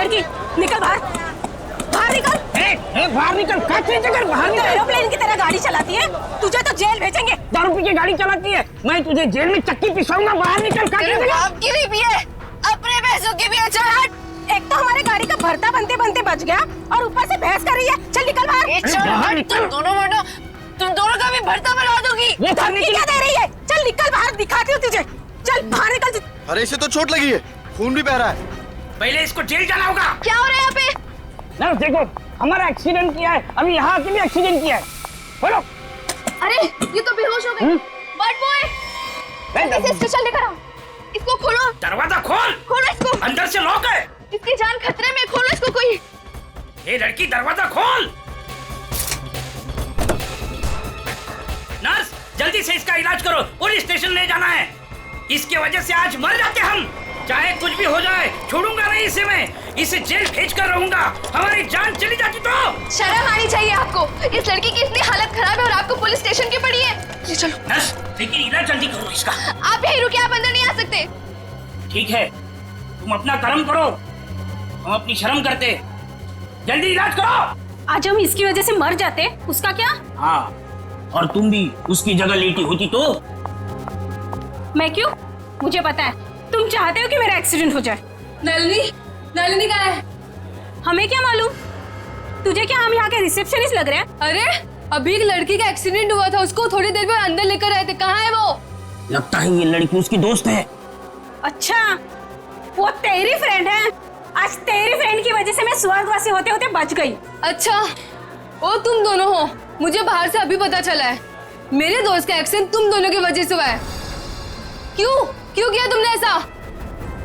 लड़की, निकल बाहर, बाहर निकल। बाहर निकल, बाहर निकल। एरोप्लेन की तरह गाड़ी चलाती है, तुझे तो जेल भेजेंगे। दारू पी के गाड़ी चलाती है, मैं तुझे जेल में चक्की पिसाऊंगा। बाहर निकल। बाप की भी पिए, अपने पैसों की भी है। चल हट। एक तो हमारे गाड़ी का भरता बनते बनते बच गया और ऊपर से बहस कर रही है। चल निकल बाहर। तुम दोनों का भी भरता बना दूंगी। ये धरने की क्या दे रही है? चल निकल बाहर, दिखाती हूँ तुझे। चल बाहर निकल। अरे इसे तो चोट लगी है, खून भी बह रहा है। पहले इसको जेल जाना होगा। क्या हो रहा है यहाँ पे? नर्स देखो, हमारा एक्सीडेंट किया है, अभी यहाँ के भी एक्सीडेंट किया है। बोलो। अरे ये तो बेहोश हो गई। बट बॉय, इसे स्टेशन लेकर आओ। इसको खोलो। दरवाजा खोल। खोलो इसको। अंदर से लॉक है। इसकी जान खतरे में, खोलो इसको कोई। ये लड़की, दरवाजा खोल। नर्स जल्दी से इसका इलाज करो, पुलिस स्टेशन ले जाना है। इसकी वजह से आज मर जाते हम। चाहे कुछ भी हो जाए, छोड़ूंगा नहीं इसे मैं। इसे जेल भेज कर रहूंगा। हमारी जान चली जाती तो। शर्म आनी चाहिए आपको। इस लड़की की इतनी हालत खराब है और आपको पुलिस स्टेशन की पड़ी है। जी चलो। नर्स लेकिन इलाज जल्दी करो इसका। आप यही रुकिए, आप अंदर नहीं आ सकते। ठीक है, तुम अपना कर्म करो, हम अपनी शर्म करते। जल्दी इलाज करो। आज हम इसकी वजह से मर जाते, उसका क्या? हाँ, और तुम भी उसकी जगह लेटी होती तो। मैं क्यों? मुझे पता है तुम चाहते हो कि मेरा एक्सीडेंट हो जाए। नलिनी कहाँ है? हमें क्या मालूम? तुझे क्या हम यहाँ के रिसेप्शनिस्ट लग रहे हैं? अरे अभी एक लड़की का एक्सीडेंट हुआ था, उसको थोड़ी देर में अंदर लेकर आए थे। कहाँ है वो? लगता है ये लड़की उसकी दोस्त है। अच्छा, वो तेरी फ्रेंड है। आज तेरी फ्रेंड की वजह से मैं स्वर्गवासी होते होते बच गई। अच्छा, वो तुम दोनों हो? मुझे बाहर से अभी पता चला है। मेरे दोस्त का एक्सीडेंट तुम दोनों की वजह से हुआ है। क्यों किया तुमने ऐसा?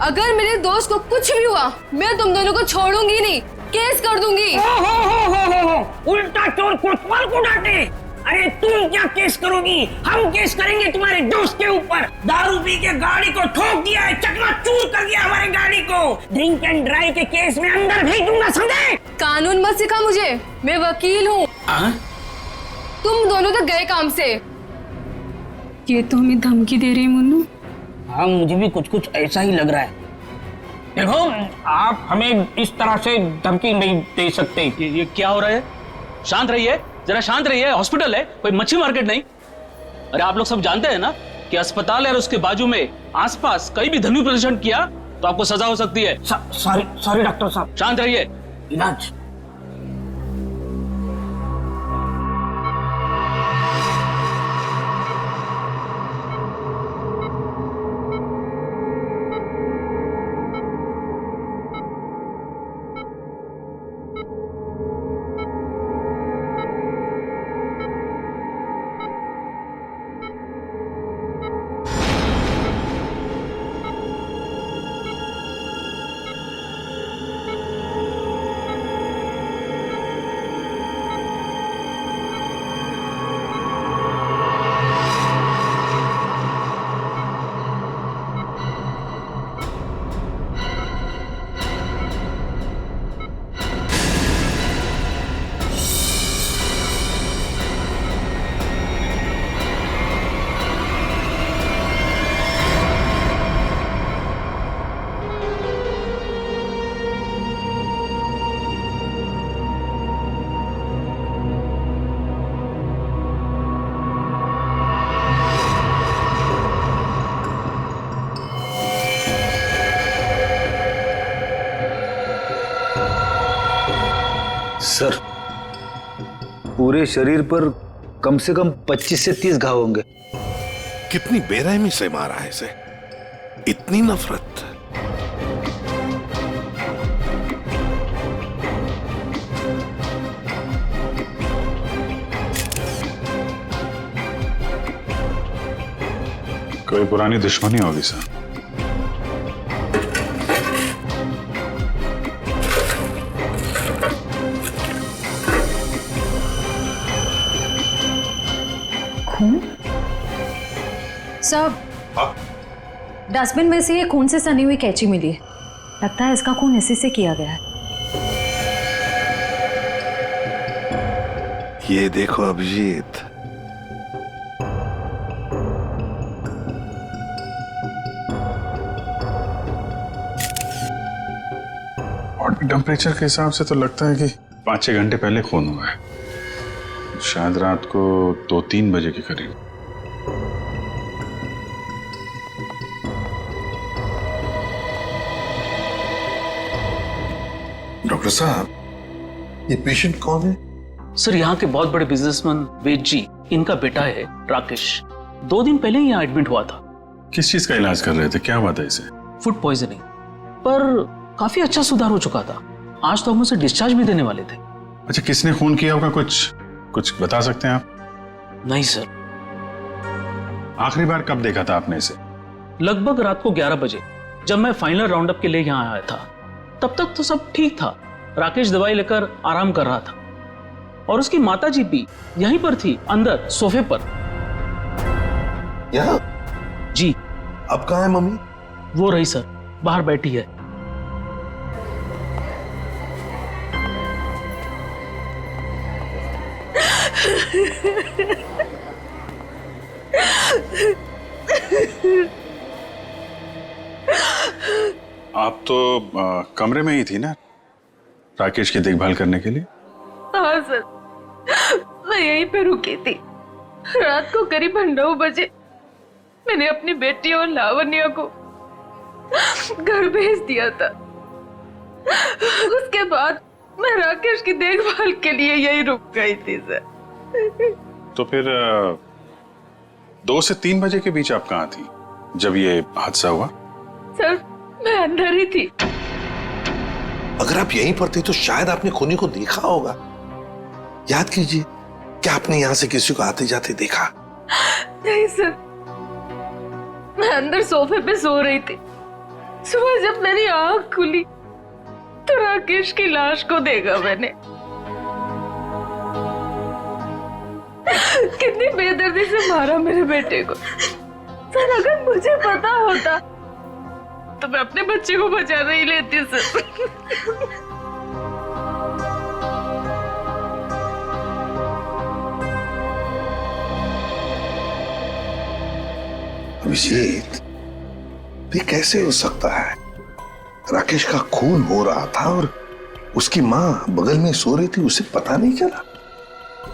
अगर मेरे दोस्त को कुछ भी हुआ, मैं तुम दोनों को छोड़ूंगी नहीं, केस कर दूंगी। हो। उल्टा चोर कोतवाल को डांटे। अरे तुम क्या केस करोगी? हम केस करेंगे तुम्हारे दोस्त के ऊपर। दारू पी के गाड़ी को ठोक दिया है, चकनाचूर कर दिया हमारे गाड़ी को। ड्रिंक एंड ड्राइव के केस में अंदर भेज दूंगा, समझे? कानून मत सिखा मुझे, मैं वकील हूँ। तुम दोनों तो गए काम से। ये तो हमें धमकी दे रही है मुन्नू। हाँ, मुझे भी कुछ ऐसा ही लग रहा है। देखो, आप हमें इस तरह से धमकी नहीं दे सकते। ये क्या हो रहा है? शांत रहिए, जरा शांत रहिए। हॉस्पिटल है, कोई मच्छी मार्केट नहीं। अरे आप लोग सब जानते हैं ना कि अस्पताल है और उसके बाजू में आसपास कहीं भी ध्वनि प्रदर्शन किया तो आपको सजा हो सकती है। सॉरी डॉक्टर साहब। शांत रहिए। इलाज। सर, पूरे शरीर पर कम से कम 25 से 30 घाव होंगे। कितनी बेरहमी से मारा है इसे, इतनी नफरत। कोई पुरानी दुश्मनी होगी सर। सब डस्टबिन में से ये खून से सनी हुई कैंची मिली है। लगता है इसका खून इसी से किया गया है। ये देखो अभिजीत, बॉडी टेम्परेचर के हिसाब से तो लगता है कि 5-6 घंटे पहले खून हुआ है, शायद रात को 2-3 बजे के करीब। डॉक्टर साहब, ये पेशेंट कौन है? सर यहाँ के बहुत बड़े बिजनेसमैन वेद जी, इनका बेटा है राकेश। 2 दिन पहले ही यहाँ एडमिट हुआ था। किस चीज का इलाज कर रहे थे, क्या बात है इसे? फूड पॉइजनिंग, पर काफी अच्छा सुधार हो चुका था। आज तो हम उसे डिस्चार्ज भी देने वाले थे। अच्छा, किसने खून किया होगा, कुछ बता सकते हैं आप? नहीं सर। आखिरी बार कब देखा था आपने इसे? लगभग रात को 11 बजे, जब मैं फाइनल राउंडअप के लिए यहाँ आया था। तब तक तो सब ठीक था। राकेश दवाई लेकर आराम कर रहा था और उसकी माताजी भी यहीं पर थी, अंदर सोफे पर। यहाँ? जी। अब कहाँ है मम्मी? वो रही सर, बाहर बैठी है। आप तो कमरे में ही थी ना राकेश की देखभाल करने के लिए? हाँ सर, मैं यहीं पे रुकी थी। रात को करीब 9 बजे मैंने अपनी बेटी और लावण्या को घर भेज दिया था। उसके बाद मैं राकेश की देखभाल के लिए यहीं रुक गई थी सर। तो फिर 2 से 3 बजे के बीच आप कहाँ थी जब ये हादसा हुआ? सर, मैं अंदर ही थी। अगर आप यहीं पर थे तो शायद आपने खूनी को देखा होगा। याद कीजिए, क्या आपने यहाँ से किसी को आते जाते देखा? नहीं सर, मैं अंदर सोफे पे सो रही थी। सुबह जब मेरी आंख खुली तो राकेश की लाश को देखा मैंने। कितनी बेदर्दी से मारा मेरे बेटे को। सर, अगर मुझे पता होता तो मैं अपने बच्चे को बचा नहीं लेती सर। अभिजीत, ये कैसे हो सकता है? राकेश का खून हो रहा था और उसकी माँ बगल में सो रही थी, उसे पता नहीं चला।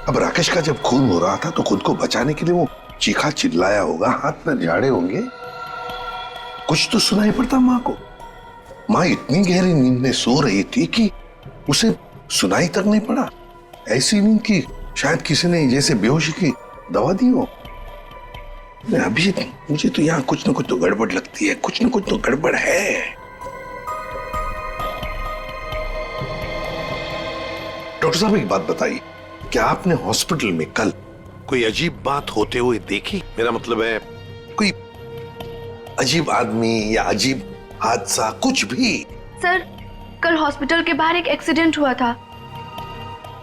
अब राकेश का जब खून हो रहा था तो खुद को बचाने के लिए वो चीखा चिल्लाया होगा, हाथ पैर झाड़े होंगे, कुछ तो सुनाई पड़ता माँ को। माँ इतनी गहरी नींद में सो रही थी कि उसे सुनाई तक नहीं पड़ा। ऐसी नींद की शायद किसी ने जैसे बेहोशी की दवा दी हो। अभी मुझे तो यहाँ कुछ ना कुछ तो गड़बड़ लगती है, कुछ ना कुछ तो गड़बड़ है। डॉक्टर साहब, एक बात बताइए, क्या आपने हॉस्पिटल में कल कोई अजीब बात होते हुए देखी? मेरा मतलब है कोई अजीब आदमी या अजीब हादसा, कुछ भी? सर, कल हॉस्पिटल के बाहर एक एक्सीडेंट हुआ था।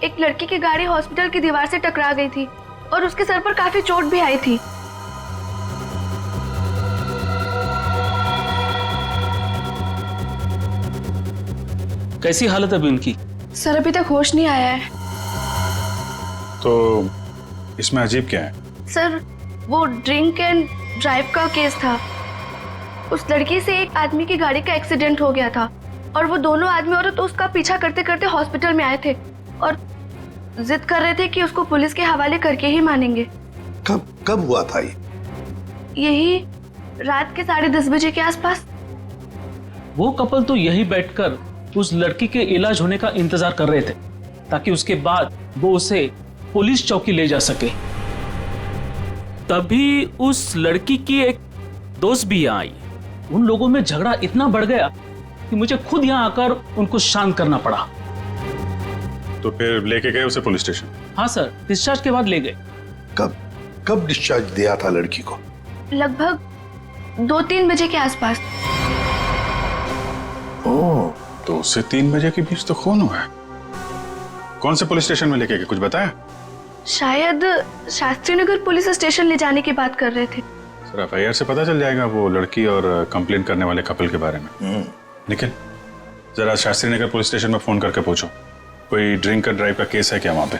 एक लड़की की गाड़ी हॉस्पिटल की दीवार से टकरा गई थी और उसके सर पर काफी चोट भी आई थी। कैसी हालत है अभी उनकी? सर, अभी तक होश नहीं आया है। तो इसमें अजीब क्या है? सर, वो ड्रिंक एंड ड्राइव का केस था। उस लड़की से एक आदमी की गाड़ी का एक्सीडेंट हो गया था और वो दोनों आदमी औरत तो उसका पीछा करते करते हॉस्पिटल में आए थे और जिद कर रहे थे कि उसको पुलिस के हवाले करके ही मानेंगे। कब हुआ था ये? यही रात के 10:30 बजे के आसपास। वो कपल तो यही बैठकर उस लड़की के इलाज होने का इंतजार कर रहे थे ताकि उसके बाद वो उसे पुलिस चौकी ले जा सके। तभी उस लड़की की एक दोस्त भी यहाँ आई। उन लोगों में झगड़ा इतना बढ़ गया कि मुझे खुद यहाँ आकर उनको शांत करना पड़ा। तो फिर लेके गए उसे पुलिस स्टेशन? हाँ सर, डिस्चार्ज के बाद ले गए। कब डिस्चार्ज दिया था लड़की को? लगभग 2-3 बजे के आसपास। ओह, 2 से 3 बजे के बीच तो खून हुआ है। कौन से पुलिस स्टेशन में लेके गए, कुछ बताया? शायद शास्त्री नगर पुलिस स्टेशन ले जाने की बात कर रहे थे। सर, FIR से पता चल जाएगा वो लड़की और कंप्लेंट करने वाले कपल के बारे में। निखिल, जरा शास्त्री नगर पुलिस स्टेशन में फोन करके पूछो कोई ड्रिंक एंड ड्राइव का केस है क्या वहां पे।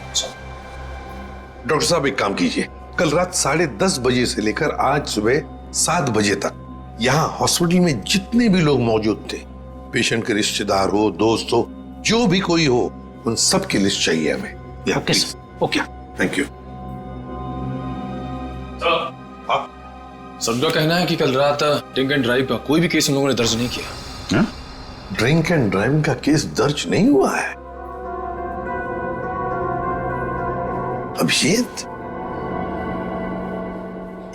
डॉक्टर साहब, एक काम कीजिए, कल रात 10:30 बजे से लेकर आज सुबह 7 बजे तक यहाँ हॉस्पिटल में जितने भी लोग मौजूद थे पेशेंट के रिश्तेदार हो, दोस्त हो, जो भी कोई हो, उन सब की लिस्ट चाहिए हमें। Okay sir, okay. Thank you. सबका कहना है कि कल रात ड्रिंक एंड ड्राइव का कोई भी केस उन लोगों ने दर्ज नहीं किया। ड्रिंक एंड ड्राइविंग का केस दर्ज नहीं हुआ है? अभिजीत,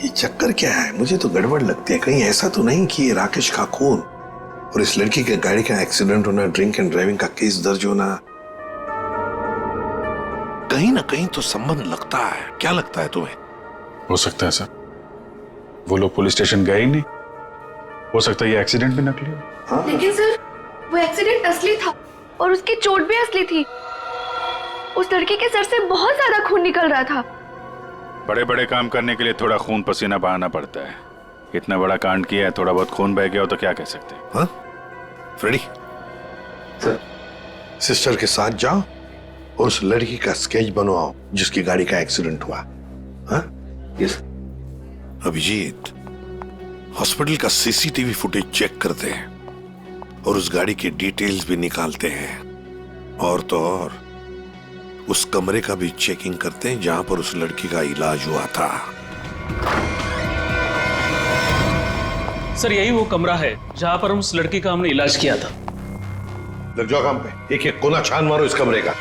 ये चक्कर क्या है? मुझे तो गड़बड़ लगती है। कहीं ऐसा तो नहीं कि ये राकेश का खून और इस लड़की के गाड़ी का एक्सीडेंट होना, ड्रिंक एंड ड्राइविंग का केस दर्ज होना, कहीं ना कहीं तो संबंध लगता है। क्या लगता है तुम्हें? हो सकता है सर, वो लोग पुलिस स्टेशन गए ही नहीं। हो सकता है ये एक्सीडेंट भी नकली हो। हाँ? लेकिन सर, वो एक्सीडेंट असली था और उसकी चोट भी असली थी। उस लड़की के सर से बहुत ज्यादा खून निकल रहा था। बड़े बड़े काम करने के लिए थोड़ा खून पसीना बहाना पड़ता है। इतना बड़ा कांड किया है, थोड़ा बहुत खून बह गया हो तो क्या कह सकते हैं। हाँ? फ्रेडी, सिस्टर के साथ जाओ और उस लड़की का स्केच बनवाओ जिसकी गाड़ी का एक्सीडेंट हुआ। हाँ? यस। अभिजीत, हॉस्पिटल का सीसीटीवी फुटेज चेक करते हैं और उस गाड़ी की डिटेल्स भी निकालते हैं। और तो और उस कमरे का भी चेकिंग करते हैं जहां पर उस लड़की का इलाज हुआ था। सर यही वो कमरा है जहां पर उस लड़की का हमने इलाज किया था। लग जाओ काम पे, एक एक कोना छान मारो इस कमरे का।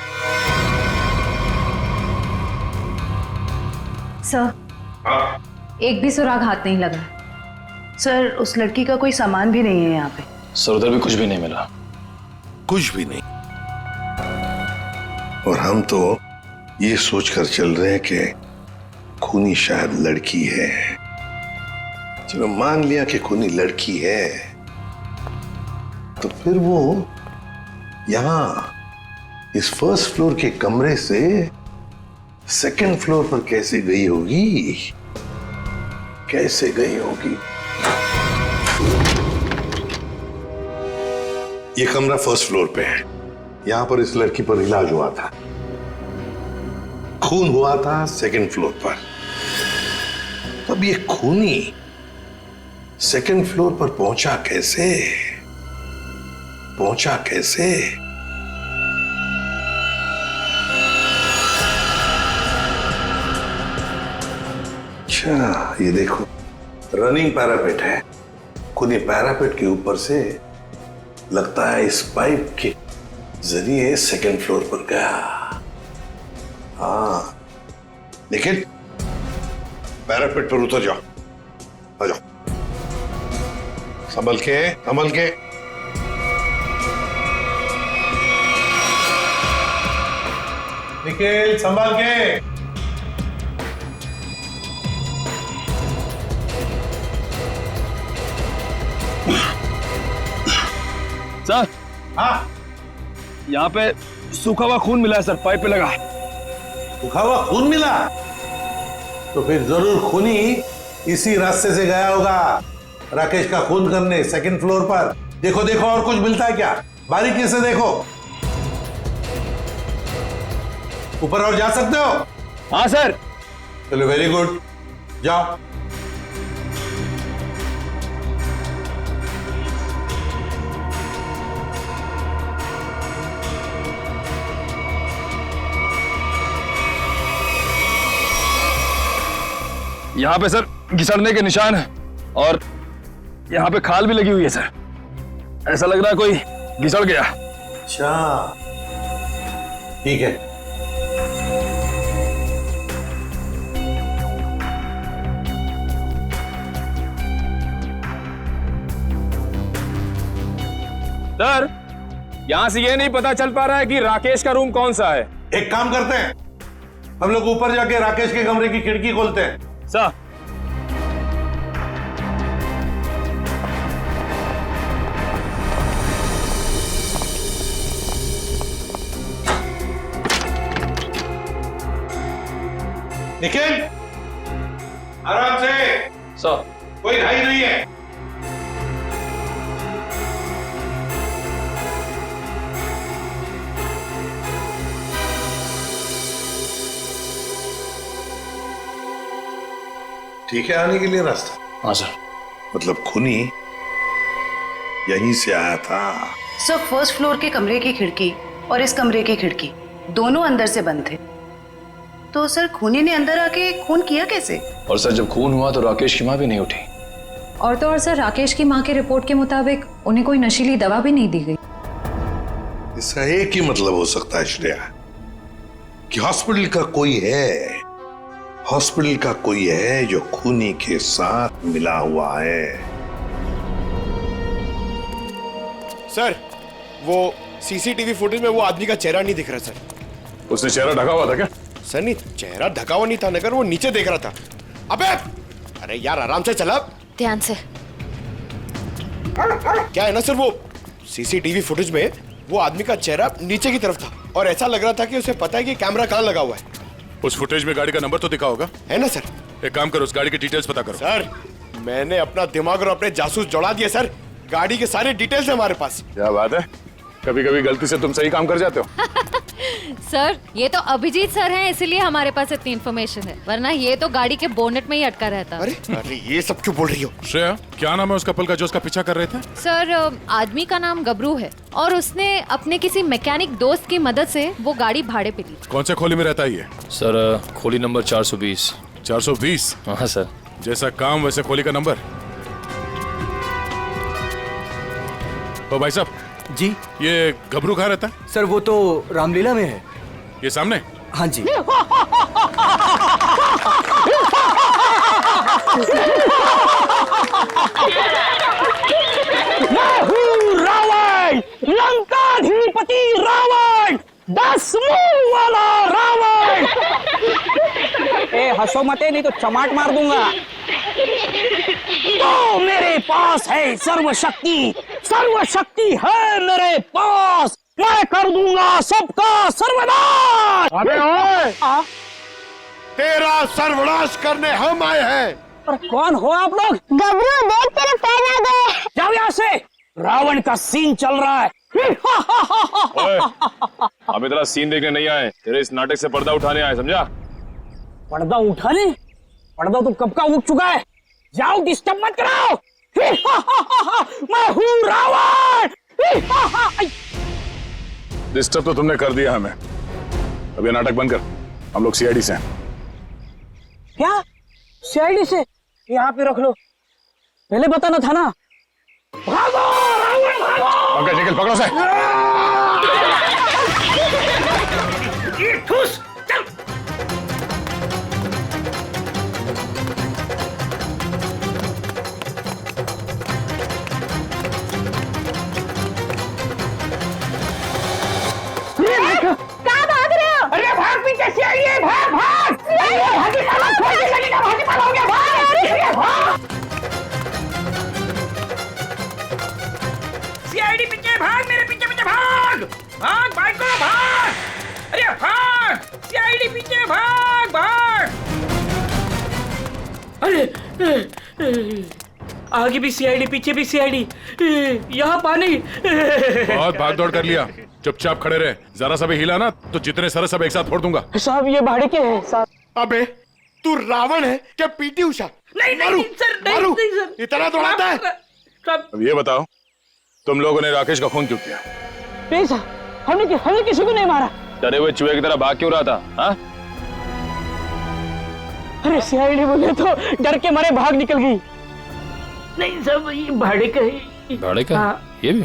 सर, एक भी सुराग हाथ नहीं लगा। सर, उस लड़की का कोई सामान भी नहीं है यहाँ पे। सर उधर भी कुछ भी नहीं मिला। कुछ भी नहीं। और हम तो ये सोचकर चल रहे हैं कि खूनी शायद लड़की है। चलो मान लिया कि खूनी लड़की है, तो फिर वो यहां इस फर्स्ट फ्लोर के कमरे से सेकंड फ्लोर पर कैसे गई होगी? कैसे गई होगी? ये कमरा फर्स्ट फ्लोर पे है। यहां पर इस लड़की पर इलाज हुआ था। खून हुआ था सेकंड फ्लोर पर। तब ये खूनी सेकंड फ्लोर पर पहुंचा कैसे? पहुंचा कैसे? अच्छा, ये देखो, रनिंग पैरापेट है। खूनी पैरापेट के ऊपर से लगता है इस पाइप के जरिए सेकंड फ्लोर पर गया। हाँ, लेकिन पैरापेट पर उतर जाओ, आ जाओ, संभल के, संभल के। निखिल, संभल के। सर, हाँ, यहाँ पे सूखा हुआ खून मिला है सर, पाइप पे लगा। सूखा हुआ खून मिला? तो फिर जरूर खूनी इसी रास्ते से गया होगा राकेश का खून करने सेकंड फ्लोर पर। देखो देखो, और कुछ मिलता है क्या? बारीकी से देखो। ऊपर और जा सकते हो? हाँ सर। चलो, वेरी गुड, जाओ। यहाँ पे सर घिसड़ने के निशान है और यहाँ पे खाल भी लगी हुई है सर। ऐसा लग रहा है कोई घिसड़ गया। अच्छा, ठीक है। सर, यहाँ से ये नहीं पता चल पा रहा है कि राकेश का रूम कौन सा है। एक काम करते हैं, हम लोग ऊपर जाके राकेश के कमरे की खिड़की खोलते हैं। सर, निखिल, आराम से। सर, कोई ढाई नहीं है। ठीक है आने के लिए रास्ता? हाँ सर। मतलब खूनी यहीं से आया था। सर फर्स्ट फ्लोर के कमरे की खिड़की और इस कमरे की खिड़की दोनों अंदर से बंद थे। तो सर खूनी ने अंदर आके खून किया कैसे? और सर जब खून हुआ तो राकेश की माँ भी नहीं उठी। और तो और सर राकेश की माँ के रिपोर्ट के मुताबिक उन्हें कोई नशीली दवा भी नहीं दी गई। इसका एक ही मतलब हो सकता है श्रेया कि हॉस्पिटल का कोई है जो खूनी के साथ मिला हुआ है। सर वो सीसीटीवी फुटेज में वो आदमी का चेहरा नहीं दिख रहा सर। उसने चेहरा ढका हुआ था क्या? सर नहीं, चेहरा ढका हुआ नहीं था, नगर वो नीचे देख रहा था। अबे अरे यार आराम से चला, ध्यान से। क्या है ना सर, वो सीसीटीवी फुटेज में वो आदमी का चेहरा नीचे की तरफ था और ऐसा लग रहा था कि उसे पता है कि कैमरा कहाँ लगा हुआ है। उस फुटेज में गाड़ी का नंबर तो दिखा होगा, है ना सर? एक काम करो, उस गाड़ी की डिटेल्स पता करो। सर मैंने अपना दिमाग और अपने जासूस जोड़ा दिए सर, गाड़ी के सारे डिटेल्स है हमारे पास। क्या बात है, कभी कभी गलती से तुम सही काम कर जाते हो। सर ये तो अभिजीत सर हैं, इसीलिए हमारे पास इतनी इन्फॉर्मेशन है, वरना ये तो गाड़ी के बोनेट में ही अटका रहता। अरे अरे ये सब क्यों बोल रही हो? श्रेया क्या नाम है उस कपल का जो उसका पीछा कर रहे थे? सर आदमी का नाम गबरू है और उसने अपने किसी मैकेनिक दोस्त की मदद से वो गाड़ी भाड़े पे ली। कौन से खोली में रहता है ये? सर खोली नंबर 420। 420? हाँ सर। जैसा काम वैसे खोली का नंबर। तो भाई साहब जी, ये गबरू कहाँ रहता है? सर वो तो रामलीला में है। ये सामने? हाँ जी। रावण, लंकाधिपति रावण, 10 मुंह वाला रावण। ए हंसो मते नहीं तो चमाट मार दूंगा। तो मेरे पास है सर्वशक्ति, सर्वशक्ति है मेरे पास, मैं कर दूंगा सबका सर्वनाश। अबे ओए, तेरा सर्वनाश करने हम आए हैं। पर कौन हो आप लोग? गबरू देख तेरे पैर आ गए। जाओ यहाँ से, रावण का सीन चल रहा है। ओए, हम इतना सीन देखने नहीं आए, तेरे इस नाटक से पर्दा उठाने आए, समझा? पर्दा उठाने? पर्दा तो कब का उठ चुका है, जाओ डिस्टर्ब मत कराओ। मैं हूँ रावण। डिस्टर्ब तो तुमने कर दिया हमें, अब ये नाटक बंद कर, हम लोग सीआईडी से हैं। क्या सीआईडी से? यहाँ पे रख लो, पहले बताना था ना। भागो रावण भागो। पंकज निकल, पकड़ो से। ये ठूस, चल। कहाँ भाग रहे हो? अरे भाग, पीछे से आइए, भाग भाग। भागी पालो, छोड़ के लगेगा, भागी पालो हो गया, भाग। भाग सीआईडी पीछे भाग, मेरे पीछे पीछे भाग। भाग बाइक को भाग। अरे भाग, सीआईडी पीछे भाग भाग। अरे आगे भी सीआईडी, पीछे भी सीआईडी, यहाँ पानी। बहुत भाग दौड़ कर लिया, चुपचाप खड़े रहे, जरा सा भी हिला ना तो जितने सारे सब एक साथ फोड़ दूंगा। साहब ये भाड़े के हैं साहब। अबे तू रावण है क्या पीटी उषा? नहीं नहीं सर, नहीं सर, इतना दौड़ाता है। अब ये बताओ, तुम लोगों ने राकेश का खून क्यों किया? नहीं साहब, हमने किसी को नहीं मारा। डरे हुए चूहे की तरह भाग क्यों रहा था? हाँ? अरे सीआईडी बोले तो डर के मारे भाग निकल गई। नहीं सब ये भाड़े का है। भाड़े का? हाँ। ये भी?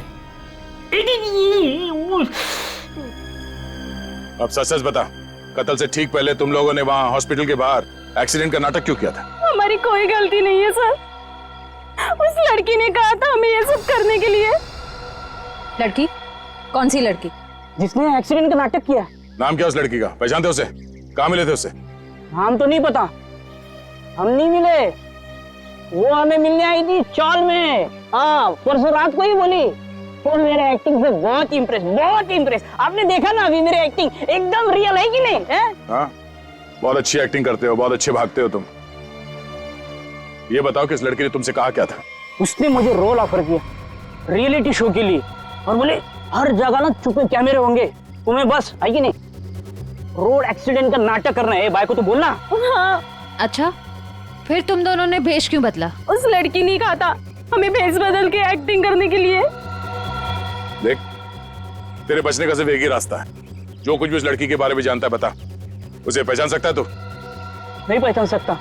अब सच सच बता, कत्ल से ठीक पहले तुम लोगों ने वहाँ हॉस्पिटल के बाहर एक्सीडेंट का नाटक क्यों किया था? हमारी कोई गलती नहीं है सर, उस लड़की ने कहा था हमें ये सब करने के लिए। लड़की? कौन सी लड़की? जिसने एक्सीडेंट का नाटक किया। नाम क्या उस लड़की का, पहचानते हो उसे? कहाँ मिले थे उससे? नाम तो नहीं पता, हम नहीं मिले, वो हमें मिलने आई थी चौल में। हाँ परसों रात को ही बोली। तो मेरे एक्टिंग से बहुत इम्प्रेस। आपने देखा ना अभी मेरी एक्टिंग एकदम रियल है कि नहीं है? हाँ बहुत अच्छी एक्टिंग करते हो, बहुत अच्छे भागते हो तुम। ये बताओ कि इस लड़की ने तुमसे कहा क्या था? उसने मुझे रोल ऑफर किया रियलिटी शो के लिए और बोले हर जगह ना छुपे कैमरे होंगे, तुम्हें बस है कि नहीं रोड एक्सीडेंट का नाटक करना है, भाई को तो बोलना। हाँ। अच्छा फिर तुम दोनों ने भेष क्यों बदला? उस लड़की ने कहा था हमें भेष बदल के एक्टिंग करने के लिए। देख, तेरे बचने का सिर्फ एक ही रास्ता है। जो कुछ भी उस लड़की के बारे में जानता है बता। उसे पहचान सकता है तू? नहीं पहचान सकता।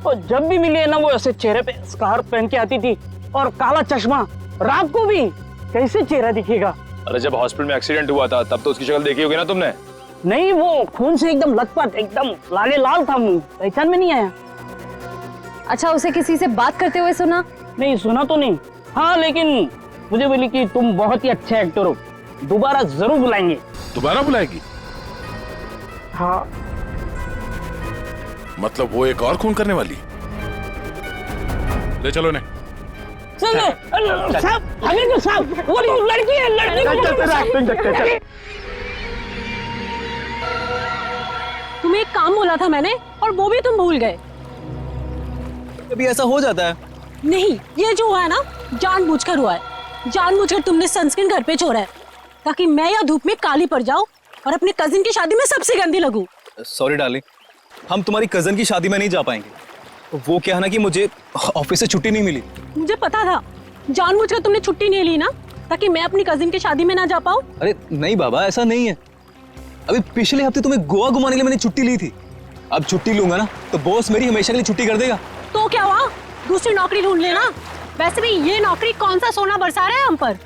और जब भी मिली है ना, वो ऐसे चेहरे पे स्कार्फ पहन के आती थी और काला चश्मा। रात को भी कैसे चेहरा दिखेगा? अरे जब हॉस्पिटल में एक्सीडेंट हुआ था तब तो उसकी शक्ल देखी होगी ना तुमने? नहीं, वो खून से एकदम लथपथ, एकदम लाले लाल था मुंह, पहचान में नहीं आया। अच्छा, उसे किसी से बात करते हुए सुना? नहीं, सुना तो नहीं। हाँ, लेकिन मुझे बोली कि तुम बहुत ही अच्छे एक्टर हो, दोबारा जरूर बुलाएंगे। दोबारा बुलाएगी? हाँ। मतलब वो एक और खून करने वाली? ले चलो इन्हें। साहब, हमें तो साहब, वो लड़की है, लड़की। तुम्हें एक काम बोला था मैंने और वो भी तुम भूल गए। कभी ऐसा हो जाता है। नहीं, ये जो हुआ है ना, जानबूझकर हुआ है। जानबूझकर तुमने सनस्क्रीन घर पे छोड़ा है ताकि मैं या धूप में काली पड़ जाऊं और अपने कजिन की शादी में सबसे गंदी लगूं। सॉरी डार्लिंग, हम तुम्हारी कजन की शादी में नहीं जा पाएंगे। वो क्या है ना कि मुझे ऑफिस से छुट्टी नहीं मिली। मुझे पता था, जानबूझकर तुमने छुट्टी नहीं ली ना ताकि मैं अपनी कजिन की शादी में ना जा पाऊं। अरे नहीं बाबा, ऐसा नहीं है। अभी पिछले हफ्ते तुम्हें गोवा घुमाने के लिए मैंने छुट्टी ली थी। अब छुट्टी लूंगा ना तो बॉस मेरी हमेशा के लिए छुट्टी कर देगा। तो क्या हुआ, दूसरी नौकरी ढूंढ लेना। वैसे भी ये नौकरी कौन सा सोना बरसा रहा है हम पर।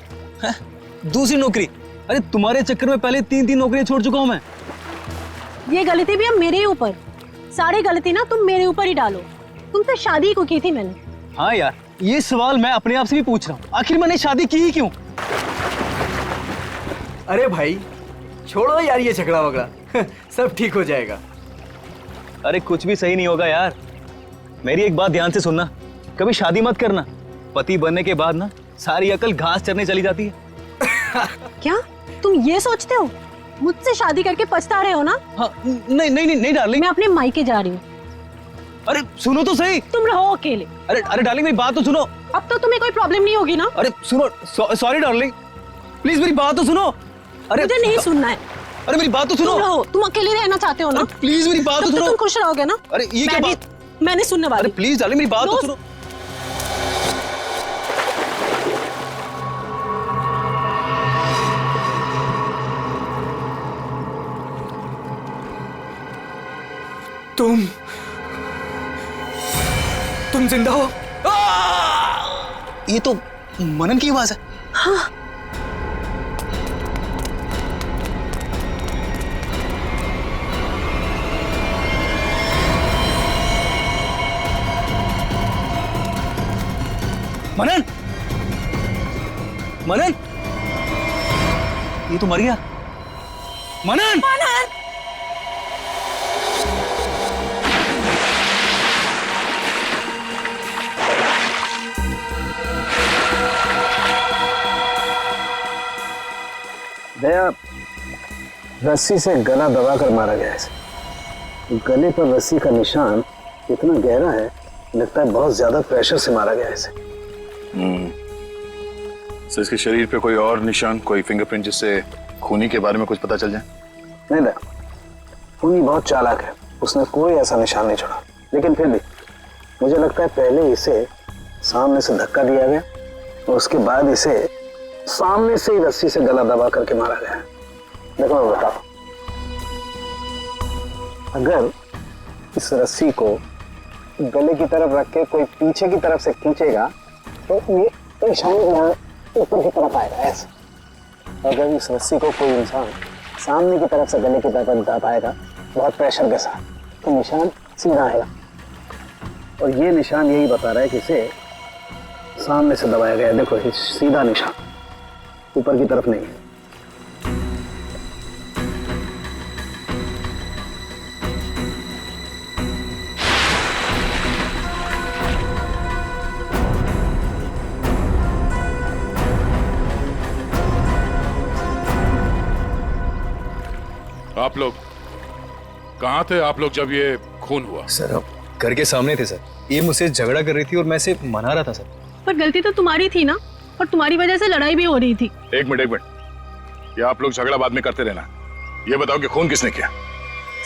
दूसरी नौकरी? अरे तुम्हारे चक्कर में पहले 3 नौकरियां छोड़ चुका हूं मैं। ये गलती भी अब मेरे ही ऊपर। सारी गलती ना तुम मेरे ऊपर ही डालो। तुमसे शादी को की थी मैंने। हाँ यार, ये सवाल मैं अपने आप से भी पूछ रहा हूँ, आखिर मैंने शादी की ही क्यों? अरे भाई छोड़ो यार ये झगड़ा वगड़ा, सब ठीक हो जाएगा। अरे कुछ भी सही नहीं होगा यार। मेरी एक बात ध्यान से सुनना, कभी शादी मत करना। पति बनने के बाद ना सारी अकल घास चरने चली जाती है। क्या तुम ये सोचते हो? मुझसे शादी करके पछता रहे हो ना? हाँ, नहीं डार्लिंग, मैं अपने मायके जा रही हूँ। अरे सुनो तो सही। तुम रहो अकेले। अरे डार्लिंग मेरी बात तो सुनो। अब तो तुम्हें कोई प्रॉब्लम नहीं होगी ना? अरे सुनो, सॉरी डार्लिंग, प्लीज मेरी बात तो सुनो। अरे मुझे नहीं सुनना है। अरे मेरी बात तो सुनो। तुम रहो, तुम अकेले रहना चाहते हो ना? प्लीज मेरी बात तो सुनो। तुम खुश रहोगे ना? अरे ये क्या बात? मैंने सुनने वाली। अरे प्लीज डार्लिंग मेरी बात तो सुनो। तुम जिंदा हो? ये तो मनन की आवाज है। हाँ। मनन, मनन, ये तो मर गया। मनन, मनन, दया, रस्सी से गला दबाकर मारा गया है। गले पर रस्सी का निशान इतना गहरा है, लगता है बहुत ज्यादा प्रेशर से मारा गया है इसे। सर इसके शरीर पे कोई और निशान, कोई फिंगरप्रिंट जिससे खूनी के बारे में कुछ पता चल जाए? नहीं दया, खूनी बहुत चालाक है, उसने कोई ऐसा निशान नहीं छोड़ा। लेकिन फिर भी मुझे लगता है पहले इसे सामने से धक्का दिया गया और उसके बाद इसे सामने से ही रस्सी से गला दबा करके मारा गया। देखो मैं बताओ, अगर इस रस्सी को गले की तरफ रख के कोई पीछे की तरफ से खींचेगा तो ये निशान यहाँ ऊपर की तरफ आएगा ऐसे। अगर इस रस्सी को कोई इंसान सामने की तरफ से गले की तरफ दबाएगा बहुत प्रेशर के साथ, तो निशान सीधा आएगा। और ये निशान यही बता रहा है कि इसे सामने से दबाया गया है। देखो ये सीधा निशान, ऊपर की तरफ नहीं है। आप लोग कहाँ थे आप लोग जब ये खून हुआ? सर हम घर के सामने थे सर। ये मुझसे झगड़ा कर रही थी और मैं इसे मना रहा था सर। पर गलती तो तुम्हारी थी ना, और तुम्हारी वजह से लड़ाई भी हो रही थी। एक मिनट, ये आप लोग झगड़ा बाद में करते रहना। ये बताओ कि खून किसने किया?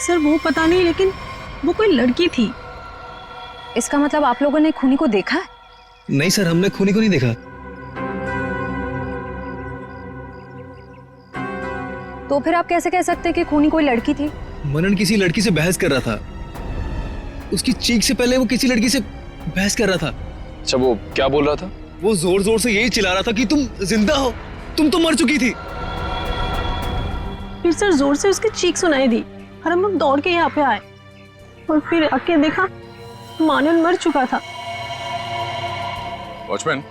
सर वो पता नहीं, लेकिन वो कोई लड़की थी। इसका मतलब आप लोगों ने खूनी को देखा है? नहीं सर, हमने खूनी को नहीं देखा। तो फिर आप कैसे कह सकते हैं कि खूनी कोई लड़की थी? मनन किसी लड़की से बहस कर रहा था, उसकी चीख से पहले वो किसी लड़की से बहस कर रहा था। अच्छा, वो क्या बोल रहा था? वो जोर जोर से यही चिल्ला रहा था कि तुम जिंदा हो, तुम तो मर चुकी थी। फिर सर जोर से उसकी चीख सुनाई दी और हम लोग दौड़ के यहाँ पे आए और फिर आके देखा मानन मर चुका था। वॉचमैन,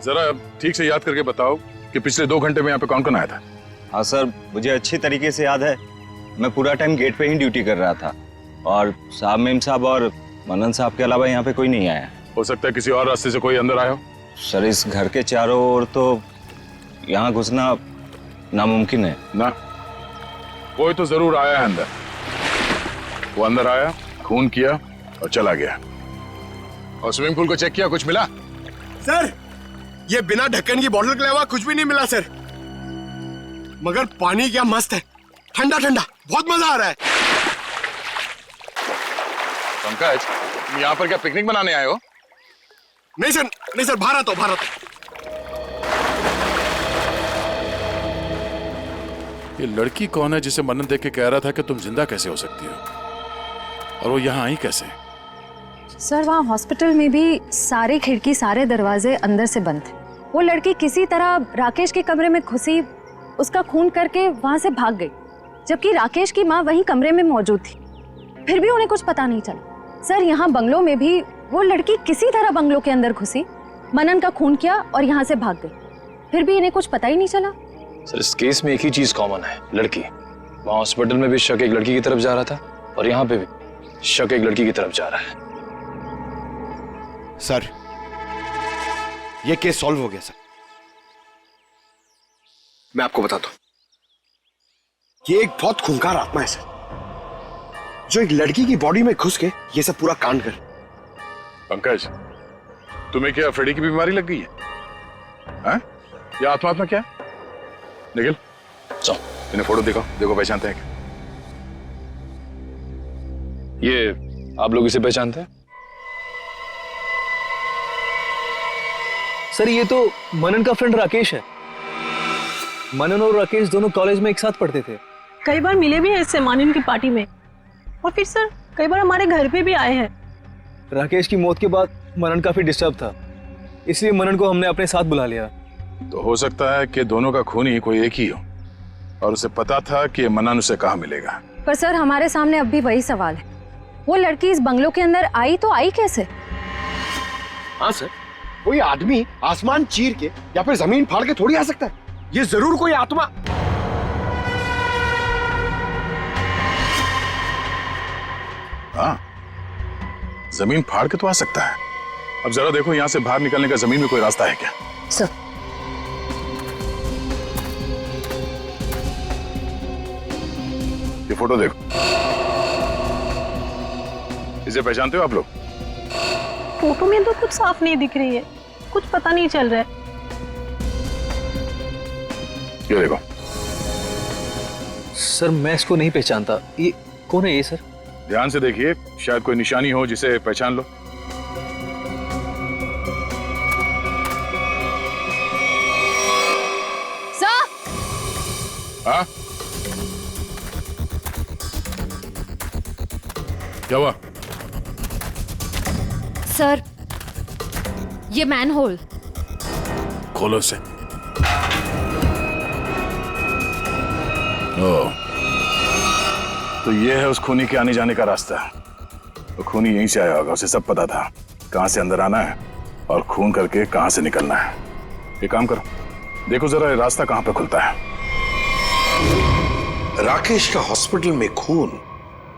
जरा ठीक से याद करके बताओ कि पिछले 2 घंटे में यहाँ पे कौन कौन आया था? हाँ सर, मुझे अच्छी तरीके से याद है। मैं पूरा टाइम गेट पे ही ड्यूटी कर रहा था और साहब, मेम साहब और मनन साहब के अलावा यहाँ पे कोई नहीं आया। हो सकता है किसी और रास्ते से कोई अंदर आया हो। सर, इस घर के चारों ओर तो यहाँ घुसना नामुमकिन है ना। कोई तो जरूर आया है अंदर। वो अंदर आया, खून किया और चला गया। और स्विमिंग पूल को चेक किया, कुछ मिला? सर, ये बिना ढक्कन की बोतल के अलावा कुछ भी नहीं मिला सर। मगर पानी क्या मस्त है, ठंडा ठंडा, बहुत मजा आ रहा है। पंकज, तुम यहाँ पर क्या पिकनिक मनाने आए हो? नहीं सर, बाहर आता हूं। ये लड़की कौन है जिसे मनन देख के कह रहा था कि तुम जिंदा कैसे हो सकती हो, और वो यहाँ आई कैसे? सर, वहाँ हॉस्पिटल में भी सारे खिड़की, सारे दरवाजे अंदर से बंद थे। वो लड़की किसी तरह राकेश के कमरे में घुसी, उसका खून करके वहाँ से भाग गई, जबकि राकेश की माँ वहीं कमरे में मौजूद थी। फिर भी उन्हें कुछ पता नहीं चला। सर, यहाँ बंगलों में भी वो लड़की किसी तरह बंगलों के अंदर घुसी, मनन का खून किया और यहाँ से भाग गई। फिर भी इन्हें कुछ पता ही नहीं चला। सर, इस केस में एक ही चीज कॉमन है, लड़की। वहाँ हॉस्पिटल में भी शक एक लड़की की तरफ जा रहा था और यहाँ पे भी शक एक लड़की की तरफ जा रहा है। सर, ये केस सॉल्व हो गया सर। मैं आपको बताता हूं, ये एक बहुत खूंखार आत्मा है सर, जो एक लड़की की बॉडी में घुस के ये सब पूरा कांड कर। पंकज, तुम्हें क्या फ्रेडी की बीमारी लग गई है? हाँ? ये आत्मा क्या है? निखिल, चलो इन्हें फोटो देखो, पहचानते हैं क्या? ये आप लोग इसे पहचानते हैं? सर, ये तो मनन का फ्रेंड राकेश है। मनन और राकेश दोनों कॉलेज में एक साथ पढ़ते थे। कई बार मिले भी हैं इससे मानन की पार्टी में, और फिर सर कई बार हमारे घर पे भी आए हैं। राकेश की मौत के बाद मनन काफी डिस्टर्ब था, इसलिए मनन को हमने अपने साथ बुला लिया। तो हो सकता है कि दोनों का खूनी कोई एक ही हो और उसे पता था कि मनन उसे कहाँ मिलेगा। पर सर, हमारे सामने अब भी वही सवाल है, वो लड़की इस बंगलो के अंदर आई तो आई कैसे? हाँ सर, कोई आदमी आसमान चीर के या फिर जमीन फाड़ के थोड़ी आ सकता है। ये जरूर कोई आत्मा। हाँ, जमीन फाड़ के तो आ सकता है। अब जरा देखो, यहाँ से बाहर निकलने का जमीन में कोई रास्ता है क्या? सर, ये फोटो देखो, इसे पहचानते हो आप लोग? फोटो में तो कुछ साफ नहीं दिख रही है, कुछ पता नहीं चल रहा है। ये देखो। सर, मैं इसको नहीं पहचानता। ये कौन है ये सर? ध्यान से देखिए, शायद कोई निशानी हो जिसे पहचान लो। सर! हाँ? क्या हुआ? सर, ये मैनहोल। खोलो इसे। ओह, तो ये है उस खूनी के आने जाने का रास्ता। तो खूनी यहीं से आया होगा, उसे सब पता था कहां से अंदर आना है और खून करके कहां से निकलना है। एक काम करो, देखो जरा ये रास्ता कहां पे खुलता है। राकेश का हॉस्पिटल में खून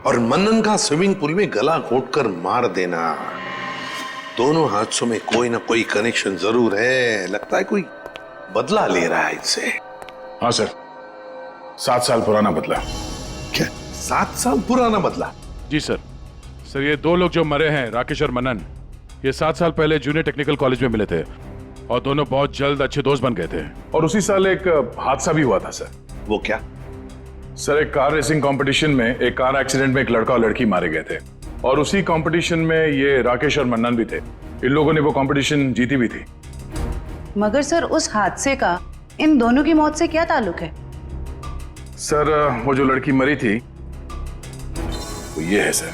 और मनन का स्विमिंग पूल में गला घोटकर मार देना, दोनों हादसों में कोई ना कोई कनेक्शन जरूर है। लगता है कोई बदला ले रहा है इनसे। हाँ सर, 7 साल पुराना बदला। क्या 7 साल पुराना बदला? जी सर। सर, ये 2 लोग जो मरे हैं, राकेश और मनन, ये 7 साल पहले जूनियर टेक्निकल कॉलेज में मिले थे और दोनों बहुत जल्द अच्छे दोस्त बन गए थे। और उसी साल एक हादसा भी हुआ था सर। वो क्या? सर, एक कार रेसिंग कंपटीशन में एक कार एक्सीडेंट में एक लड़का और लड़की मारे गए थे और उसी कंपटीशन में ये राकेश और मन्नन भी थे। इन लोगों ने वो कंपटीशन जीती भी थी। मगर सर, उस हादसे का इन दोनों की मौत से क्या ताल्लुक है? सर वो जो लड़की मरी थी वो ये है सर,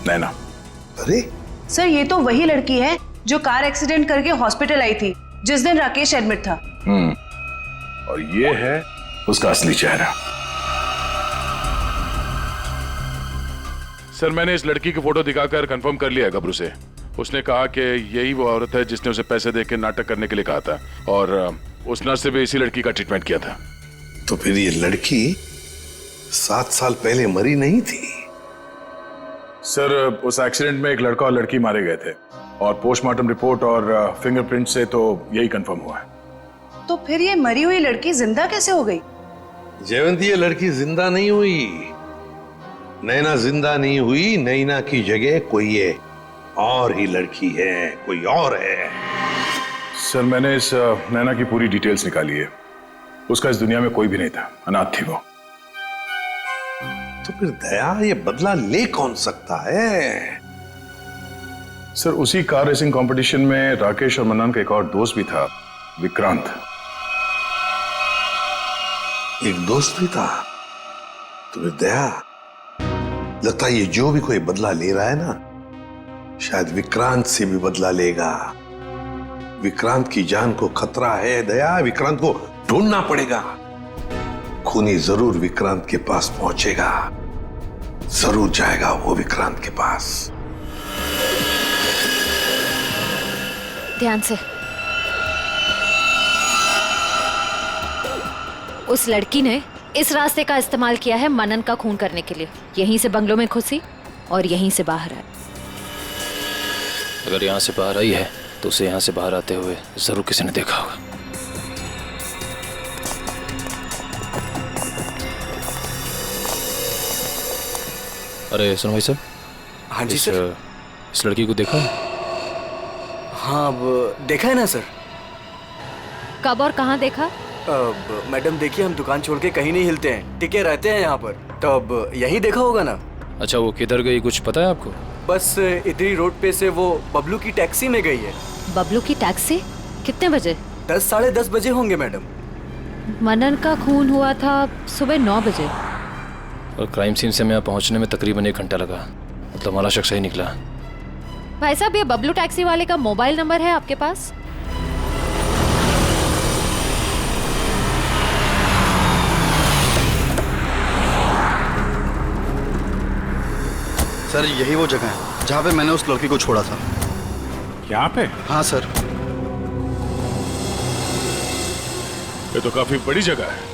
नैना। अरे सर ये तो वही लड़की है जो कार एक्सीडेंट करके हॉस्पिटल आई थी जिस दिन राकेश एडमिट था। और ये है उसका असली चेहरा। सर मैंने इस लड़की की फोटो दिखाकर कंफर्म कर लिया है गबरू से। उसने कहा कि यही वो औरत है जिसने उसे पैसे देके नाटक करने के लिए कहा था, और उस नर्स से भी इसी लड़की का ट्रीटमेंट किया था। तो फिर ये लड़की 7 साल पहले मरी नहीं थी? सर उस एक्सीडेंट में एक लड़का और लड़की मारे गए थे, और पोस्टमार्टम रिपोर्ट और फिंगरप्रिंट से तो यही कंफर्म हुआ है। तो फिर ये मरी हुई लड़की जिंदा कैसे हो गई? जयवंती, ये लड़की जिंदा नहीं हुई, नैना जिंदा नहीं हुई। नैना की जगह कोई ये और ही लड़की है, कोई और है। सर मैंने इस नैना की पूरी डिटेल्स निकाली है। उसका इस दुनिया में कोई भी नहीं था, अनाथ थी वो। तो फिर दया ये बदला ले कौन सकता है? सर उसी कार रेसिंग कंपटीशन में राकेश और मन्नान का एक और दोस्त भी था, विक्रांत। एक दोस्त भी था? तो फिर दया लगता है ये जो भी कोई बदला ले रहा है ना, शायद विक्रांत से भी बदला लेगा। विक्रांत की जान को खतरा है दया, विक्रांत को ढूंढना पड़ेगा। खूनी जरूर विक्रांत के पास पहुंचेगा, जरूर जाएगा वो विक्रांत के पास। ध्यान से। उस लड़की ने इस रास्ते का इस्तेमाल किया है मनन का खून करने के लिए। यहीं से बंगलों में घुसी और यहीं से बाहर आई। अगर यहाँ से बाहर आई है तो उसे यहाँ से बाहर आते हुए जरूर किसी ने देखा होगा। अरे सुनो भाई साहब। हाँ जी सर। इस लड़की को देखा? हाँ देखा है ना सर। कब और कहाँ देखा? मैडम देखिए, हम दुकान छोड़ के कहीं नहीं हिलते हैं, टिके रहते हैं यहाँ पर। तो अब यही देखा होगा ना। अच्छा वो किधर गई कुछ पता है आपको? बस इधरी रोड पे से वो बबलू की टैक्सी में गई है। बबलू की टैक्सी? कितने बजे? 10 साढ़े 10 बजे होंगे मैडम। मनन का खून हुआ था सुबह 9 बजे। और क्राइम सीन से मैं पहुंचने में तकरीबन 1 घंटा लगा। मतलब हमारा शख्स ही निकला। भाई साहब ये बबलू टैक्सी वाले का मोबाइल नंबर है आपके पास? सर यही वो जगह है जहाँ पे मैंने उस लड़की को छोड़ा था। यहाँ पे? हाँ सर। ये तो काफी बड़ी जगह है।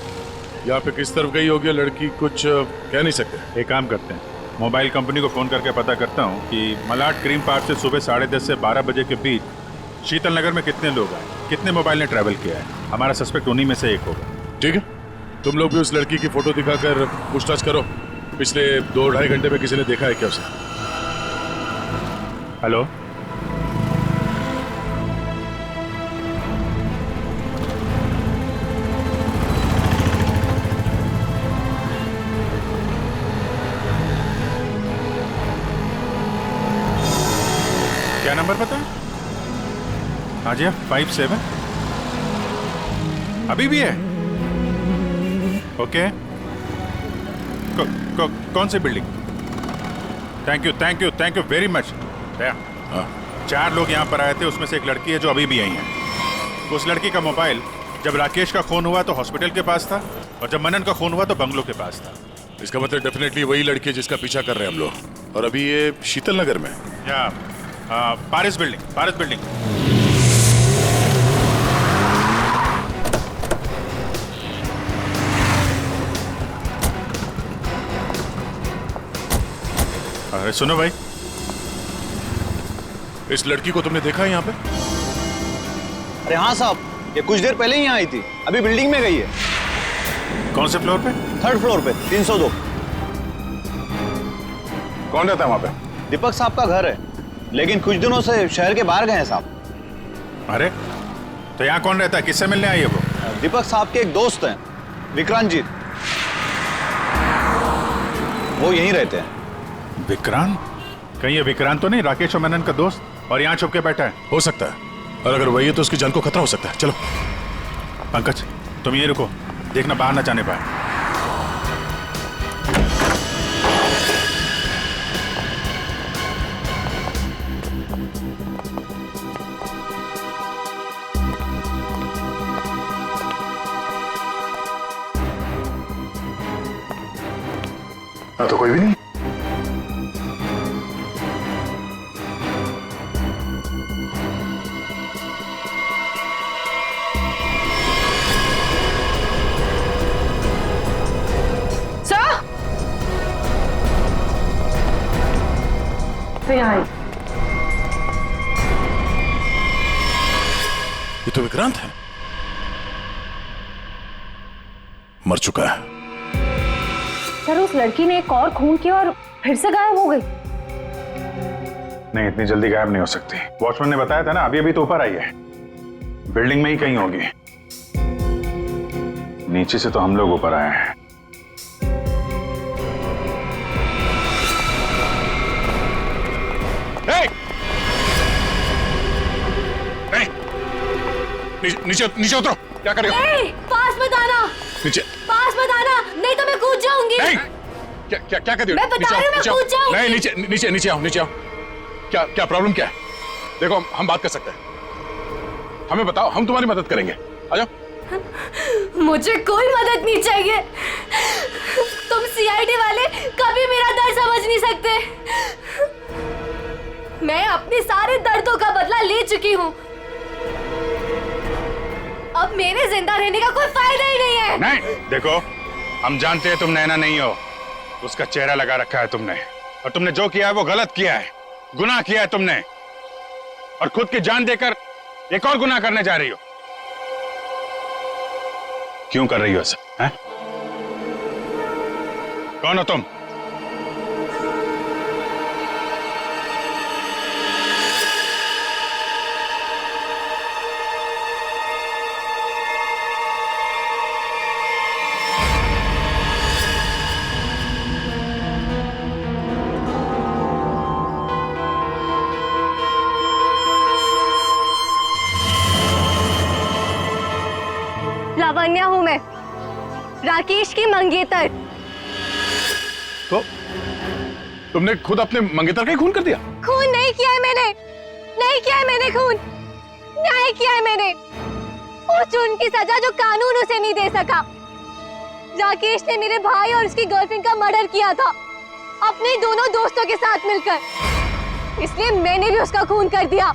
यहाँ पे किस तरफ गई होगी लड़की कुछ कह नहीं सकते। एक काम करते हैं, मोबाइल कंपनी को फोन करके पता करता हूँ कि मलाड क्रीम पार्क से सुबह 10:30 से 12 बजे के बीच शीतल नगर में कितने लोग आए, कितने मोबाइल ने ट्रैवल किया है। हमारा सस्पेक्ट उन्हीं में से एक होगा। ठीक है, तुम लोग भी उस लड़की की फोटो दिखाकर पूछताछ करो। पिछले 2-2.5 घंटे में किसी ने देखा है क्या उसे? हेलो, क्या नंबर पता है? हाँ जी, 57 अभी भी है? ओके। कौन सी building? Thank you very much. 4 लोग यहाँ पर आए थे, उसमें से एक लड़की है जो अभी भी आई है। उस लड़की का मोबाइल जब राकेश का खून हुआ तो हॉस्पिटल के पास था, और जब मनन का खून हुआ तो बंगलो के पास था। इसका मतलब डेफिनेटली वही लड़की है जिसका पीछा कर रहे हैं हम लोग। और अभी ये शीतल नगर में? या पारिस बिल्डिंग। अरे सुनो भाई, इस लड़की को तुमने देखा है यहाँ पे? अरे हाँ साहब, ये कुछ देर पहले ही यहाँ आई थी, अभी बिल्डिंग में गई है। कौन से फ्लोर पे? 3rd फ्लोर पे, 302। कौन रहता है वहाँ पे? दीपक साहब का घर है, लेकिन कुछ दिनों से शहर के बाहर गए हैं साहब। अरे तो यहाँ कौन रहता है? किससे मिलने आई है वो? दीपक साहब के एक दोस्त हैं, विक्रांत जी, वो यहीं रहते हैं। विक्रांत? कहीं ये विक्रांत तो नहीं राकेश और मनन का दोस्त, और यहाँ छुप के बैठा है? हो सकता है, और अगर वही है तो उसकी जान को खतरा हो सकता है। चलो पंकज, तुम ये रुको, देखना बाहर ना जाने पाए। ना तो कोई भी नहीं। ये तो विक्रांत है, मर चुका है। सर उस लड़की ने एक और खून किया और फिर से गायब हो गई। नहीं, इतनी जल्दी गायब नहीं हो सकती। वॉचमैन ने बताया था ना, अभी अभी तो ऊपर आई है, बिल्डिंग में ही कहीं होगी। नीचे से तो हम लोग ऊपर आए हैं। नीचे नीचे उतरो, क्या कर रहे हो? पास मत आना, नीचे पास मत आना, नहीं तो मैं कूद जाऊंगी। नहीं, क्या क्या क्या कर रही हो? मैं बता रही हूँ, मैं कूद जाऊंगी। नहीं, नीचे नीचे नीचे आओ, नीचे आओ। क्या क्या प्रॉब्लम क्या है? देखो हम बात कर सकते हैं, हमें बताओ, हम तुम्हारी मदद करेंगे। आ जाओ। मुझे कोई मदद नहीं चाहिए। तुम सीआईडी वाले कभी मेरा दर्द समझ नहीं सकते। मैं अपने सारे दर्दों का बदला ले चुकी हूँ। अब मेरे जिंदा रहने का कोई फायदा ही नहीं है। नहीं, देखो हम जानते हैं तुम नैना नहीं हो, उसका चेहरा लगा रखा है तुमने, और तुमने जो किया है वो गलत किया है, गुनाह किया है तुमने, और खुद की जान देकर एक और गुनाह करने जा रही हो। क्यों कर रही हो ऐसा? हैं? कौन हो तुम? लावण्या हूँ मैं, राकेश की मंगेतर। तो तुमने खुद अपने मंगेतर का ही खून कर दिया? खून नहीं किया है मैंने, नहीं किया है मैंने खून, न्याय किया है मैंने। उस जुर्म की सजा जो कानून उसे नहीं दे सका। राकेश ने मेरे भाई और उसकी गर्लफ्रेंड का मर्डर किया था, अपने दोनों दोस्तों के साथ मिलकर, इसलिए मैंने भी उसका खून कर दिया।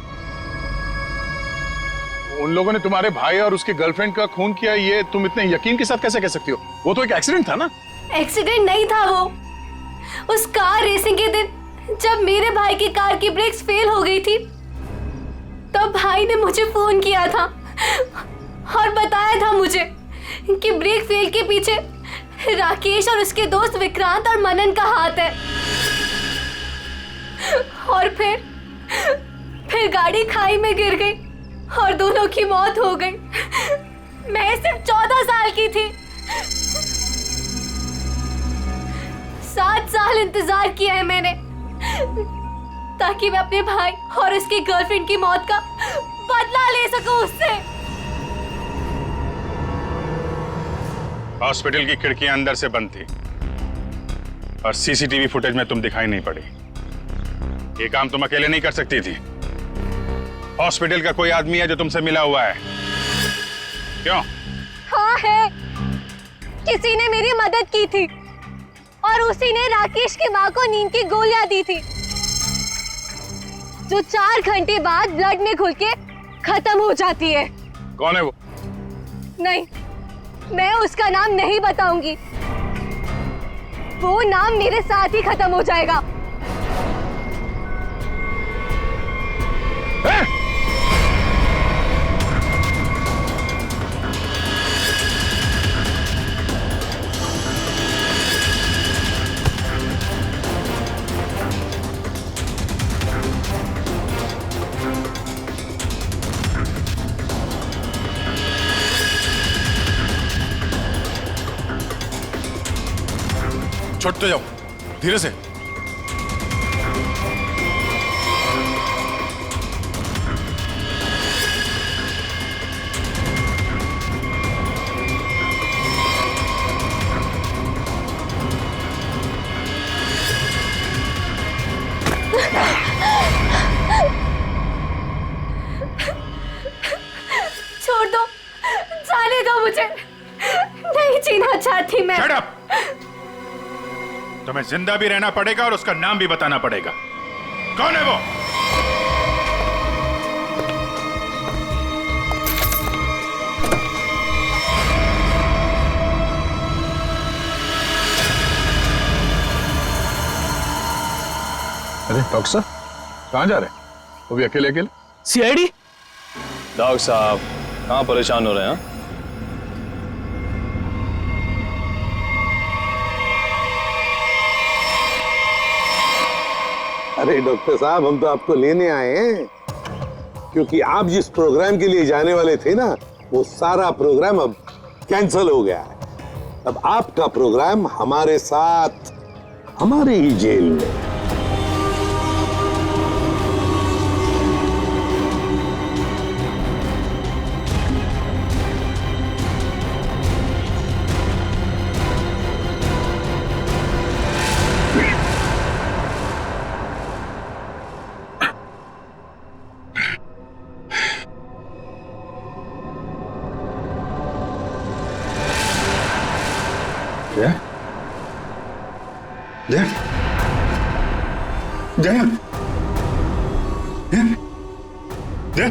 उन लोगों ने तुम्हारे भाई और उसकी गर्लफ्रेंड का खून किया, ये तुम इतने यकीन के साथ कैसे कह सकती हो? वो तो एक एक्सीडेंट था ना। एक्सीडेंट नहीं था वो। उस कार रेसिंग के दिन जब मेरे भाई की कार की ब्रेक्स फेल हो गई थी, तब भाई ने मुझे फोन किया था और बताया था मुझे कि ब्रेक फेल के पीछे राकेश और उसके दोस्त विक्रांत और मनन का हाथ है। और फिर गाड़ी खाई में गिर गई और दोनों की मौत हो गई। मैं सिर्फ 14 साल की थी। 7 साल इंतजार किया है मैंने, ताकि मैं अपने भाई और उसकी गर्लफ्रेंड की मौत का बदला ले सकूं उससे। हॉस्पिटल की खिड़कियां अंदर से बंद थी और सीसीटीवी फुटेज में तुम दिखाई नहीं पड़ी। ये काम तुम अकेले नहीं कर सकती थी। हॉस्पिटल का कोई आदमी है जो तुमसे मिला हुआ है? क्यों? हाँ है, किसी ने मेरी मदद की थी और उसी ने राकेश की माँ को नींद की गोलियां दी थी, जो 4 घंटे बाद ब्लड में घुल के खत्म हो जाती है। कौन है वो? नहीं, मैं उसका नाम नहीं बताऊंगी। वो नाम मेरे साथ ही खत्म हो जाएगा। छोड़ते जाओ, धीरे से। छोड़ दो, जाने दो मुझे, नहीं जीना चाहती मैं। Shut up! तुम्हें जिंदा भी रहना पड़ेगा और उसका नाम भी बताना पड़ेगा। कौन है वो? अरे डॉक्टर साहब कहाँ जा रहे हैं? वो भी अकेले अकेले? सीआईडी? डॉक्टर साहब कहाँ परेशान हो रहे हैं? अरे डॉक्टर साहब, हम तो आपको लेने आए हैं क्योंकि आप जिस प्रोग्राम के लिए जाने वाले थे ना, वो सारा प्रोग्राम अब कैंसिल हो गया है। अब आपका प्रोग्राम हमारे साथ हमारे ही जेल में। जया? जया? जया? जया?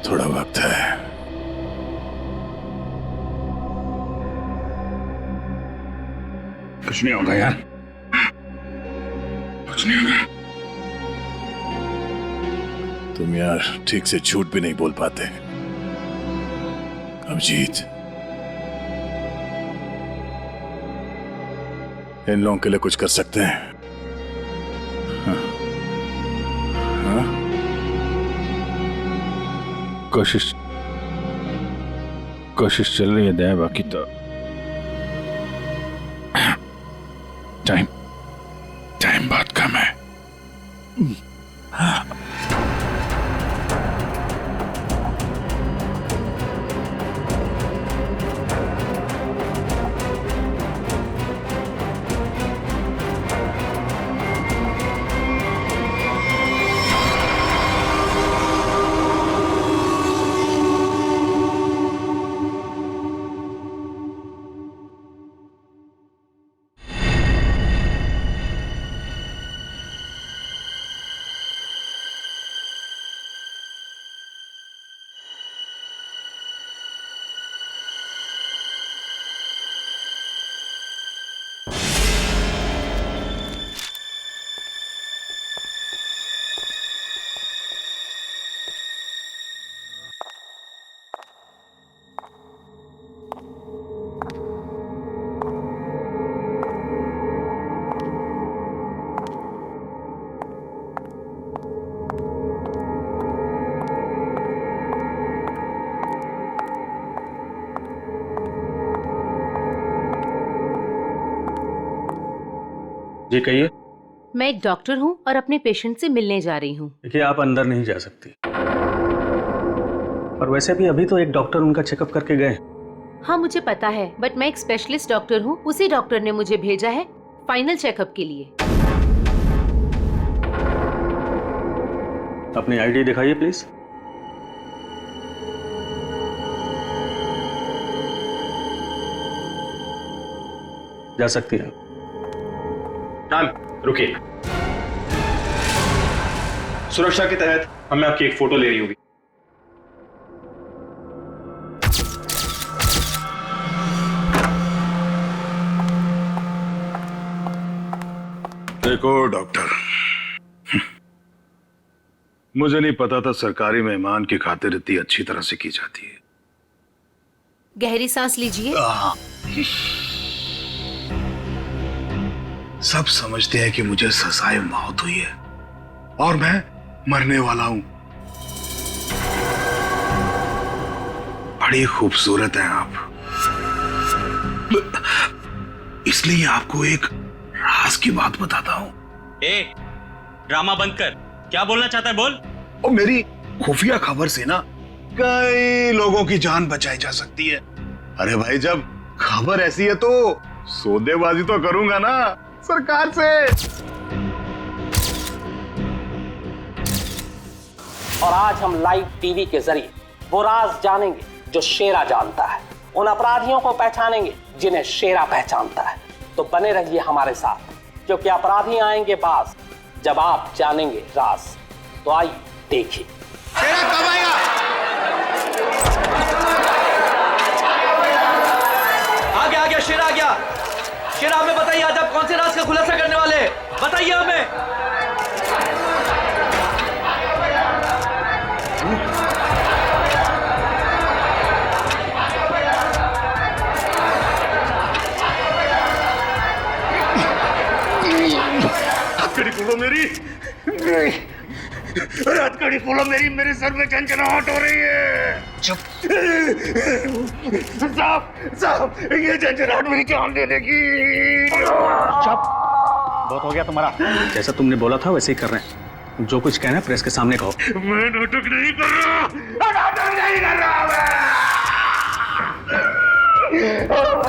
थोड़ा वक्त है। कुछ नहीं होगा यार, कुछ नहीं होगा। तुम यार ठीक से झूठ भी नहीं बोल पाते। अभिजीत, इन लोगों के लिए कुछ कर सकते हैं? हाँ? हाँ? कोशिश चल रही है दया, बाकी तो टाइम बहुत कम है। जी कहिए। मैं एक डॉक्टर हूँ और अपने पेशेंट से मिलने जा रही हूँ। देखिए, आप अंदर नहीं जा सकती, और वैसे भी अभी तो एक डॉक्टर उनका चेकअप करके गए। हाँ मुझे पता है, बट मैं एक स्पेशलिस्ट डॉक्टर हूँ। उसी डॉक्टर ने मुझे भेजा है फाइनल चेकअप के लिए। अपनी आईडी दिखाइए प्लीज। जा सकती है। मैम रुकिए, सुरक्षा के तहत हमें आपकी एक फोटो लेनी होगी। देखो डॉक्टर, मुझे नहीं पता था सरकारी मेहमान की खातिर इतनी अच्छी तरह से की जाती है। गहरी सांस लीजिए। सब समझते हैं कि मुझे सजाए मौत हुई है और मैं मरने वाला हूं। बड़ी खूबसूरत हैं आप, इसलिए आपको एक राज की बात बताता हूं। ड्रामा बंद कर, क्या बोलना चाहता है बोल। और मेरी खुफिया खबर से ना कई लोगों की जान बचाई जा सकती है। अरे भाई, जब खबर ऐसी है तो सौदेबाजी तो करूंगा ना सरकार से। और आज हम लाइव टीवी के जरिए वो राज जानेंगे जो शेरा जानता है, उन अपराधियों को पहचानेंगे जिन्हें शेरा पहचानता है। तो बने रहिए हमारे साथ, क्योंकि अपराधी आएंगे बाज जब आप जानेंगे राज। तो आइए देखिए। शेरा कब आएगा? आ गया शेरा आ गया। शेरा हमें बताइए आज आप कौन से राज का खुलासा करने वाले हैं, बताइए हमें। हथकड़ी खोलो मेरी, हथकड़ी खोलो मेरी, मेरे सर में झंझनाहट हो रही है। चुप साहब, ये झंझनाहट मेरी जान ले लेगी। चुप, बहुत हो गया तुम्हारा। जैसा तुमने बोला था वैसे ही कर रहे हैं। जो कुछ कहना है प्रेस के सामने कहो। मैं नाटक नहीं कर रहा, नाटक नहीं कर रहा,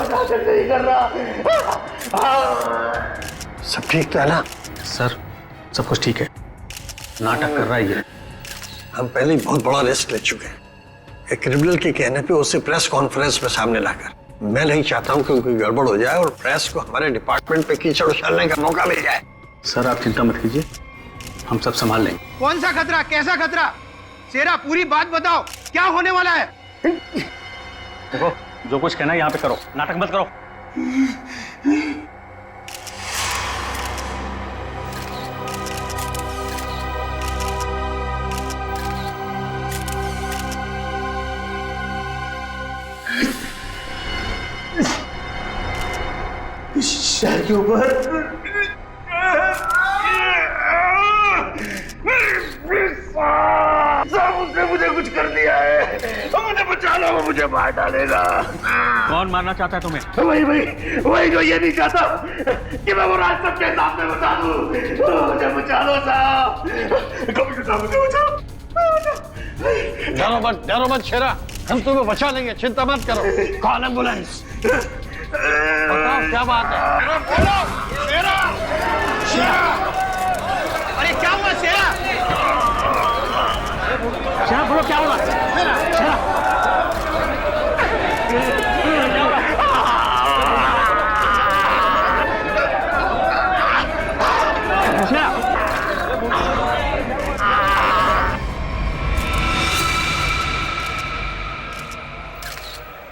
नाटक नहीं कर रहा। सब ठीक तो है ना? सर सब कुछ ठीक है, नाटक कर रहा है ये। हम पहले ही बहुत बड़ा रिस्क ले चुके हैं, एक क्रिमिनल के कहने पे उसे प्रेस कॉन्फ्रेंस में सामने लाकर। मैं नहीं चाहता हूं कि कोई गड़बड़ हो जाए और प्रेस को हमारे डिपार्टमेंट पे कीचड़ उछालने का मौका मिल जाए। सर आप चिंता मत कीजिए, हम सब संभाल लेंगे। कौन सा खतरा, कैसा खतरा? शेरा पूरी बात बताओ, क्या होने वाला है? देखो जो कुछ कहना है यहाँ पे करो, नाटक मत करो। शहर के ऊपर उसने मुझे कुछ कर दिया है, मुझे बचा लो, वो मुझे मार डालेगा। कौन मारना चाहता है तुम्हें? वही जो ये नहीं चाहता कि मैं वो राज सबके सामने बता दूं। मुझे बचा लो साहब, कभी साहब मुझे बचाओ। डरो मत शेरा, हम तुम्हें बचा लेंगे, चिंता मत करो। Call ambulance. बताओ क्या बात है? बोलो शेरा, शेरा, अरे क्या हुआ शेरा? शेरा बोलो क्या हुआ? शेरा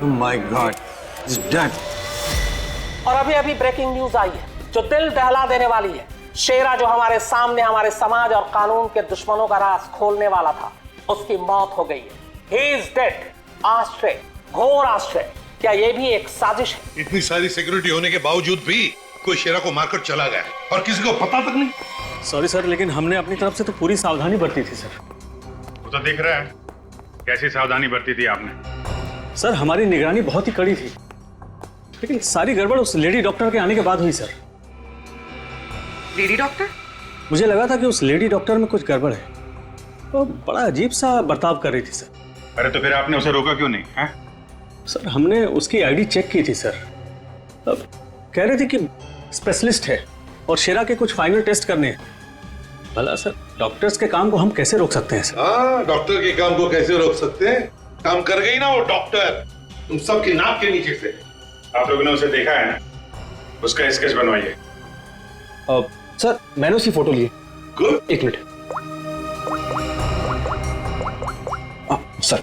Oh my God, he's dead. और अभी अभी ब्रेकिंग न्यूज आई है जो दिल दहला देने वाली है। शेरा जो हमारे सामने हमारे समाज और कानून के दुश्मनों का राज खोलने वाला था, उसकी मौत हो गई है। He is dead। आश्चर्य, घोर आश्चर्य। क्या ये भी एक साजिश है? इतनी सारी सिक्योरिटी होने के बावजूद भी कोई शेरा को मारकर चला गया और किसी को पता तक नहीं। सॉरी सर, लेकिन हमने अपनी तरफ से तो पूरी सावधानी बरती थी सर। वो तो दिख रहा है कैसी सावधानी बरती थी आपने। सर हमारी निगरानी बहुत ही कड़ी थी, लेकिन सारी गड़बड़ उस लेडी डॉक्टर के आने के बाद हुई सर। Lady doctor? मुझे लगा था कि उस लेडी डॉक्टर में कुछ गड़बड़ है, तो बड़ा अजीब सा बर्ताव कर रही थी सर। अरे तो फिर आपने उसे रोका क्यों नहीं है? सर हमने उसकी आईडी चेक की थी सर, अब कह रहे थे कि स्पेशलिस्ट है और शेरा के कुछ फाइनल टेस्ट करने हैं। भला सर डॉक्टर्स के काम को हम कैसे रोक सकते हैं सर? हाँ, डॉक्टर के काम को कैसे रोक सकते हैं? काम कर गई ना वो डॉक्टर, तुम सबकी नाक के नीचे से। आप लोगों ने उसे देखा है ना, उसका स्केच बनवाइए। सर मैंने उसकी फोटो ली। एक मिनट। सर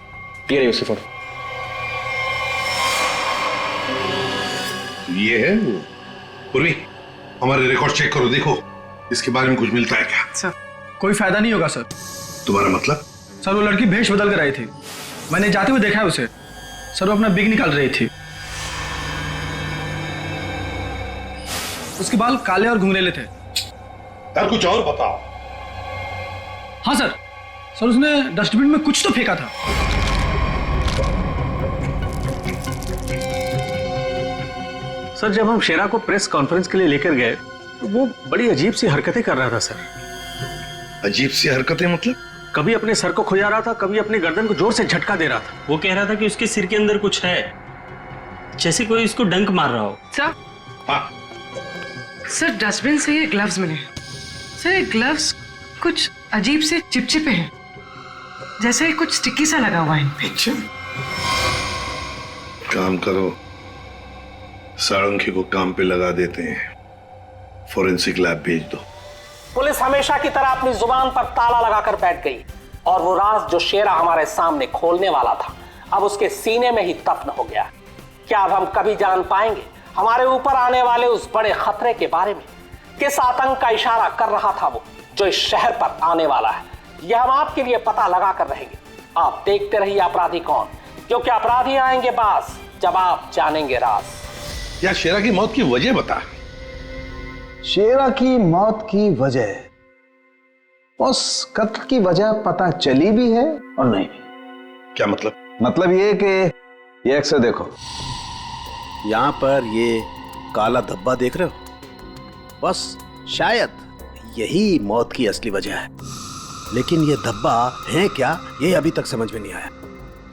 ये रही उसकी फोटो। ये है वो। पूर्वी हमारे रिकॉर्ड चेक करो, देखो इसके बारे में कुछ मिलता है क्या? सर कोई फायदा नहीं होगा सर। तुम्हारा मतलब? सर वो लड़की भेष बदल कर आई थी, मैंने जाते हुए देखा है उसे। सर वो अपना बिग निकाल रही थी, उसके बाल काले और घुंघरेले थे। यार कुछ और बताओ। हाँ सर, सर उसने डस्टबिन में कुछ तो फेंका था। सर जब हम शेरा को प्रेस कॉन्फ्रेंस के लिए लेकर गए तो वो बड़ी अजीब सी हरकतें कर रहा था सर। अजीब सी हरकतें मतलब? कभी अपने सर को खुजा रहा था, कभी अपनी गर्दन को जोर से झटका दे रहा था। वो कह रहा था कि उसके सिर के अंदर कुछ है, जैसे कोई इसको डंक मार रहा हो। सर हाँ सर डस्टबिन से ये ग्लव्स मिले। सर ये ग्लव्स कुछ अजीब से चिपचिपे हैं। जैसे कुछ स्टिकी सा लगा हुआ है। अच्छा, काम करो, सारंगी को काम पे लगा देते हैं, फोरेंसिक लैब भेज दो। पुलिस हमेशा की तरह अपनी जुबान पर ताला लगाकर बैठ गई और वो राज जो शेरा हमारे सामने खोलने वाला था अब उसके सीने में ही दफन हो गया। क्या अब हम कभी जान पाएंगे हमारे ऊपर आने वाले उस बड़े खतरे के बारे में? किस आतंक का इशारा कर रहा था वो जो इस शहर पर आने वाला है? यह हम आपके लिए पता लगा कर रहेंगे। आप देखते रहिए अपराधी कौन, क्योंकि अपराधी आएंगे बास जब आप जानेंगे राज। या शेरा की मौत की वजह बता। शेरा की मौत की वजह, उस कत्ल की वजह पता चली भी है और नहीं भी। क्या मतलब? मतलब ये कि ये अक्सर देखो, यहाँ पर ये काला धब्बा देख रहे हो, बस शायद यही मौत की असली वजह है, लेकिन ये धब्बा है क्या ये अभी तक समझ में नहीं आया।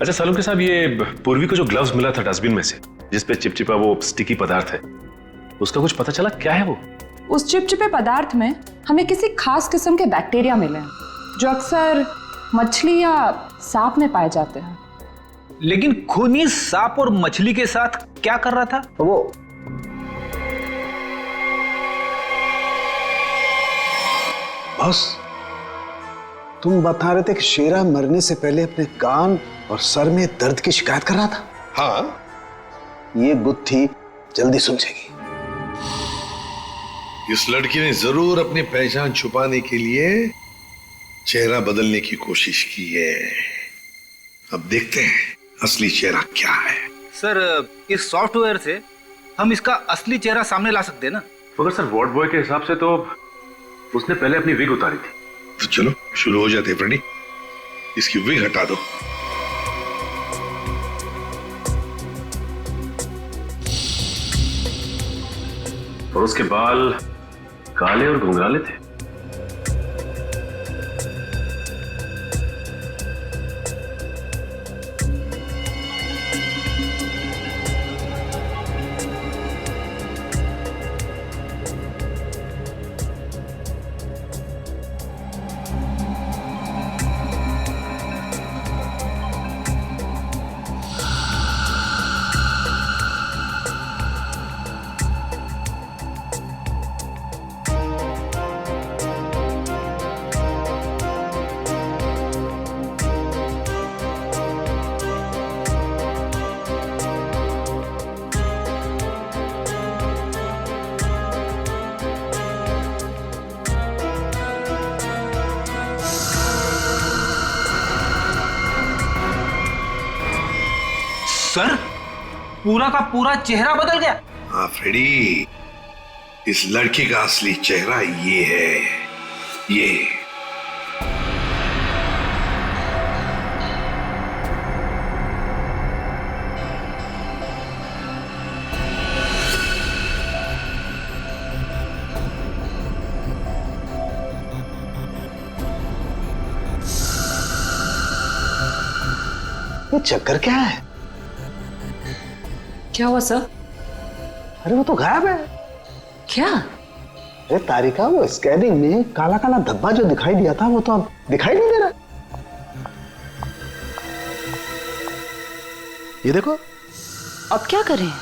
अच्छा सालुंके साहब, ये पूर्वी को जो ग्लव्स मिला था डस्टबिन में से, जिसपे चिपचिपा वो स्टिकी पदार्थ है, उसका कुछ पता चला क्या है वो? उस चिपचिपे पदार्थ में हमें किसी खास किस्म के बैक्टीरिया मिले हैं जो अक्सर मछली या सांप में पाए जाते हैं। लेकिन खूनी सांप और मछली के साथ क्या कर रहा था वो? बस तुम बता रहे थे कि शेरा मरने से पहले अपने कान और सर में दर्द की शिकायत कर रहा था। हाँ, ये गुत्थी जल्दी सुलझेगी। इस लड़की ने जरूर अपनी पहचान छुपाने के लिए चेहरा बदलने की कोशिश की है। अब देखते हैं असली चेहरा क्या है। सर, इस सॉफ्टवेयर से हम इसका असली चेहरा सामने ला सकते हैं ना? मगर सर, वार्ड बॉय के हिसाब से तो उसने पहले अपनी विग उतारी थी। तो चलो शुरू हो जाते फ्रेंडी, इसकी विग हटा दो। और उसके बाल काले और घुंघराले थे। सर, पूरा का पूरा चेहरा बदल गया। हाँ फ्रेडी, इस लड़की का असली चेहरा ये है, ये। ये चक्कर क्या है? क्या हुआ सर? अरे वो तो गायब है। क्या? अरे तारिका, वो स्कैनिंग में काला काला धब्बा जो दिखाई दिया था वो तो अब दिखाई नहीं दे रहा। ये देखो। अब क्या करें?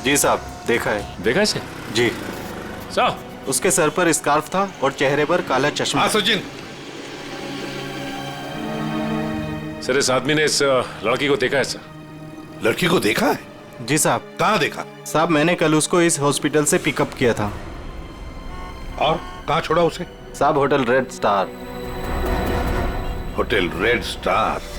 जी साहब, देखा है। देखा इसे? जी साहब, उसके सर पर स्कार्फ था और चेहरे पर काला चश्मा। हाँ सचिन। सर, इस आदमी ने इस लड़की को देखा है सर। लड़की को देखा है? जी साहब। कहाँ देखा? साहब, मैंने कल उसको इस हॉस्पिटल से पिकअप किया था। और कहाँ छोड़ा उसे? साहब, hotel red star. Hotel red star?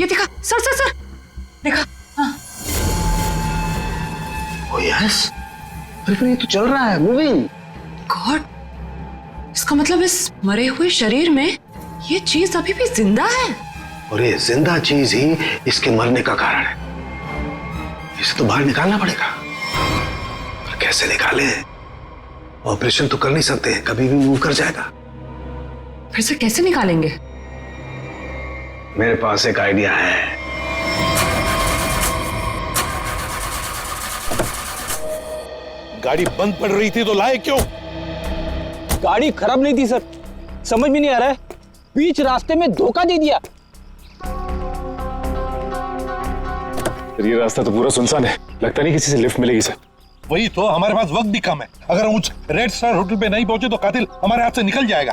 ये देखा सर, सर सर, देखा? हाँ। ओ यस, फिर ये तो चल रहा है, मूविंग। गॉड, इसका मतलब इस मरे हुए शरीर में ये चीज अभी भी जिंदा है। और ये जिंदा चीज ही इसके मरने का कारण है। इसे तो बाहर निकालना पड़ेगा। पर कैसे निकाले? ऑपरेशन तो कर नहीं सकते हैं, कभी भी मूव कर जाएगा। फिर से कैसे निकालेंगे? मेरे पास एक आइडिया है। गाड़ी बंद पड़ रही थी तो लाए क्यों? गाड़ी खराब नहीं थी सर, समझ में नहीं आ रहा है, बीच रास्ते में धोखा दे दिया। ये रास्ता तो पूरा सुनसान है, लगता नहीं किसी से लिफ्ट मिलेगी सर। वही तो, हमारे पास वक्त भी कम है। अगर हम उस रेड स्टार होटल पे नहीं पहुंचे तो कातिल हमारे हाथ से निकल जाएगा।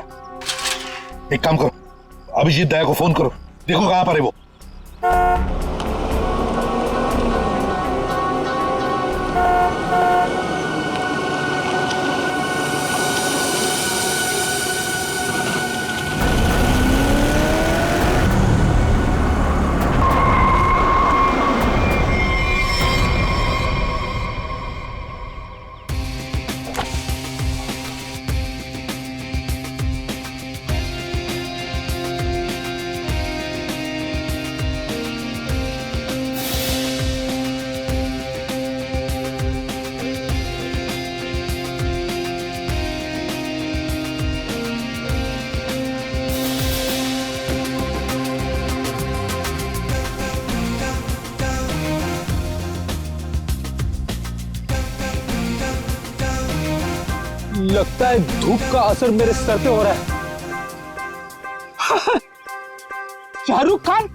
एक काम करो, अभिजीत दया को फोन करो, देखो कहां पर है वो। लगता है धूप का असर मेरे सर पे हो रहा है। शाहरुख खान,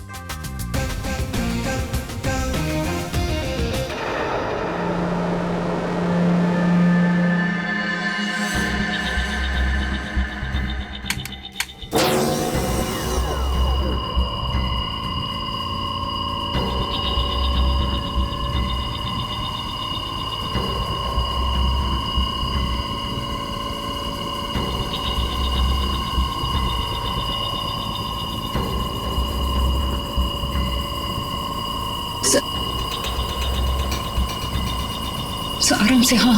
आराम से। हाँ,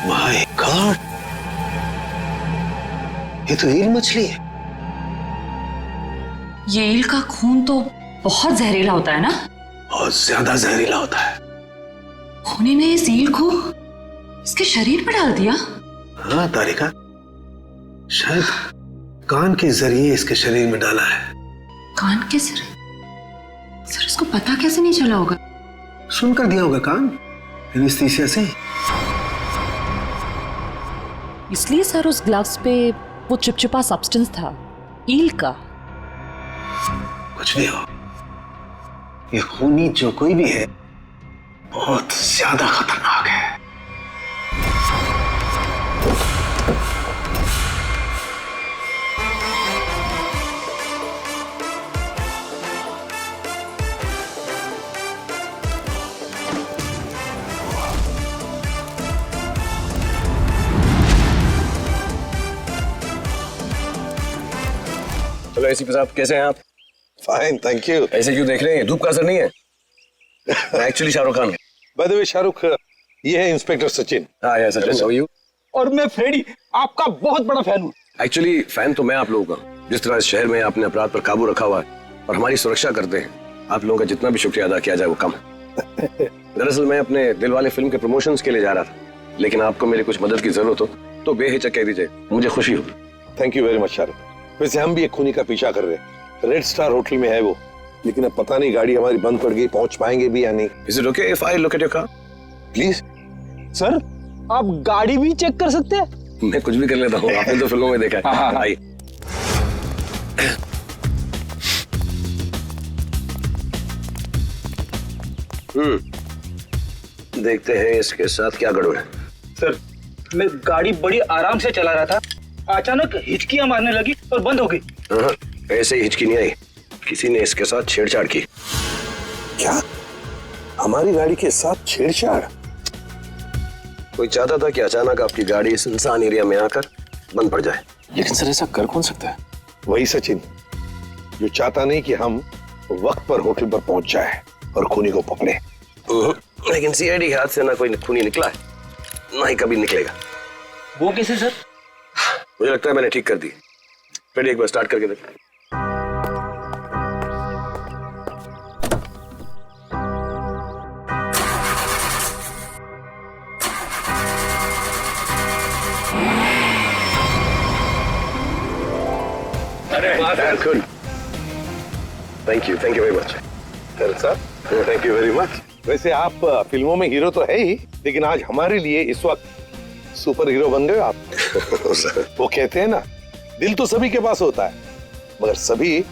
माय गॉड, ये तो ईल मछली है। ये ईल का खून तो बहुत जहरीला होता है ना? बहुत ज्यादा जहरीला होता है। खूनी ने इस ईल को इसके शरीर पर डाल दिया। हाँ तारिका, शायद कान के जरिए इसके शरीर में डाला है। कान के जरिए? सर, उसको पता कैसे नहीं चला होगा? सुनकर दिया होगा कान, एनेस्थीसिया से। इसलिए सर उस ग्लव्स पे वो चिपचिपा सब्सटेंस था, ईल का। कुछ भी हो, ये खूनी जो कोई भी है बहुत ज्यादा खतरनाक है। चलो एसीपी साहब, कैसे हैं आप? Fine, thank you. ऐसे क्यों देख रहे हैं? धूप का असर नहीं है? मैं actually Shahrukh Khan. By the way Shahrukh, ये है इंस्पेक्टर सचिन। हाँ यार सचिन, हाउ आर यू? और मैं फ्रेडी, आपका बहुत बड़ा फैन हूँ। एक्चुअली फैन तो मैं आप लोगों का। जिस तरह इस शहर में आपने अपराध पर काबू रखा हुआ है और हमारी सुरक्षा करते हैं, आप लोगों का जितना भी शुक्रिया अदा किया जाए वो कम है। दरअसल मैं अपने दिलवाले फिल्म के प्रमोशंस के लिए जा रहा था, लेकिन आपको मेरी कुछ मदद की जरूरत हो तो बेहिचक कह दीजिए, मुझे खुशी हो। Thank you very much Shahrukh. वैसे हम भी एक खूनी का पीछा कर रहे हैं, रेड स्टार होटल में है वो, लेकिन अब पता नहीं गाड़ी हमारी बंद पड़ गई, पहुंच पाएंगे भी या नहीं। Is it okay if I look at your car? Please. Sir, आप गाड़ी भी चेक कर सकते हैं? मैं कुछ भी कर लेता हूँ, आपने तो फिल्मों में देखा है। आइए। देखते हैं इसके साथ क्या गड़बड़ है। सर, मैं गाड़ी बड़ी आराम से चला रहा था, अचानक हिचकियां मारने लगी और बंद हो गई। ऐसे ही हिचकी नहीं आई, किसी ने इसके साथ छेड़छाड़ की। क्या? हमारी गाड़ी के साथ छेड़छाड़? कोई चाहता था कि अचानक आपकी गाड़ी सुनसान एरिया में आकर बंद पड़ जाए। लेकिन सर ऐसा कर कौन सकता है? वही सचिन, जो चाहता नहीं कि हम वक्त पर होटल पर पहुंच जाए और खूनी को पकड़े। लेकिन सीआईडी के हाथ से ना कोई खूनी निकला है, ना ही कभी निकलेगा। वो कैसे सर? मुझे लगता है मैंने ठीक कर दी। फिर एक बार स्टार्ट करके देख। Good, thank you very much. Sir, thank you very much. वैसे आप फिल्मों में हीरो तो है ही, लेकिन आज हमारे लिए इस वक्त सुपर हीरो बन गए आप। वो कहते हैं ना, दिल तो सभी के पास होता है, मगर सभी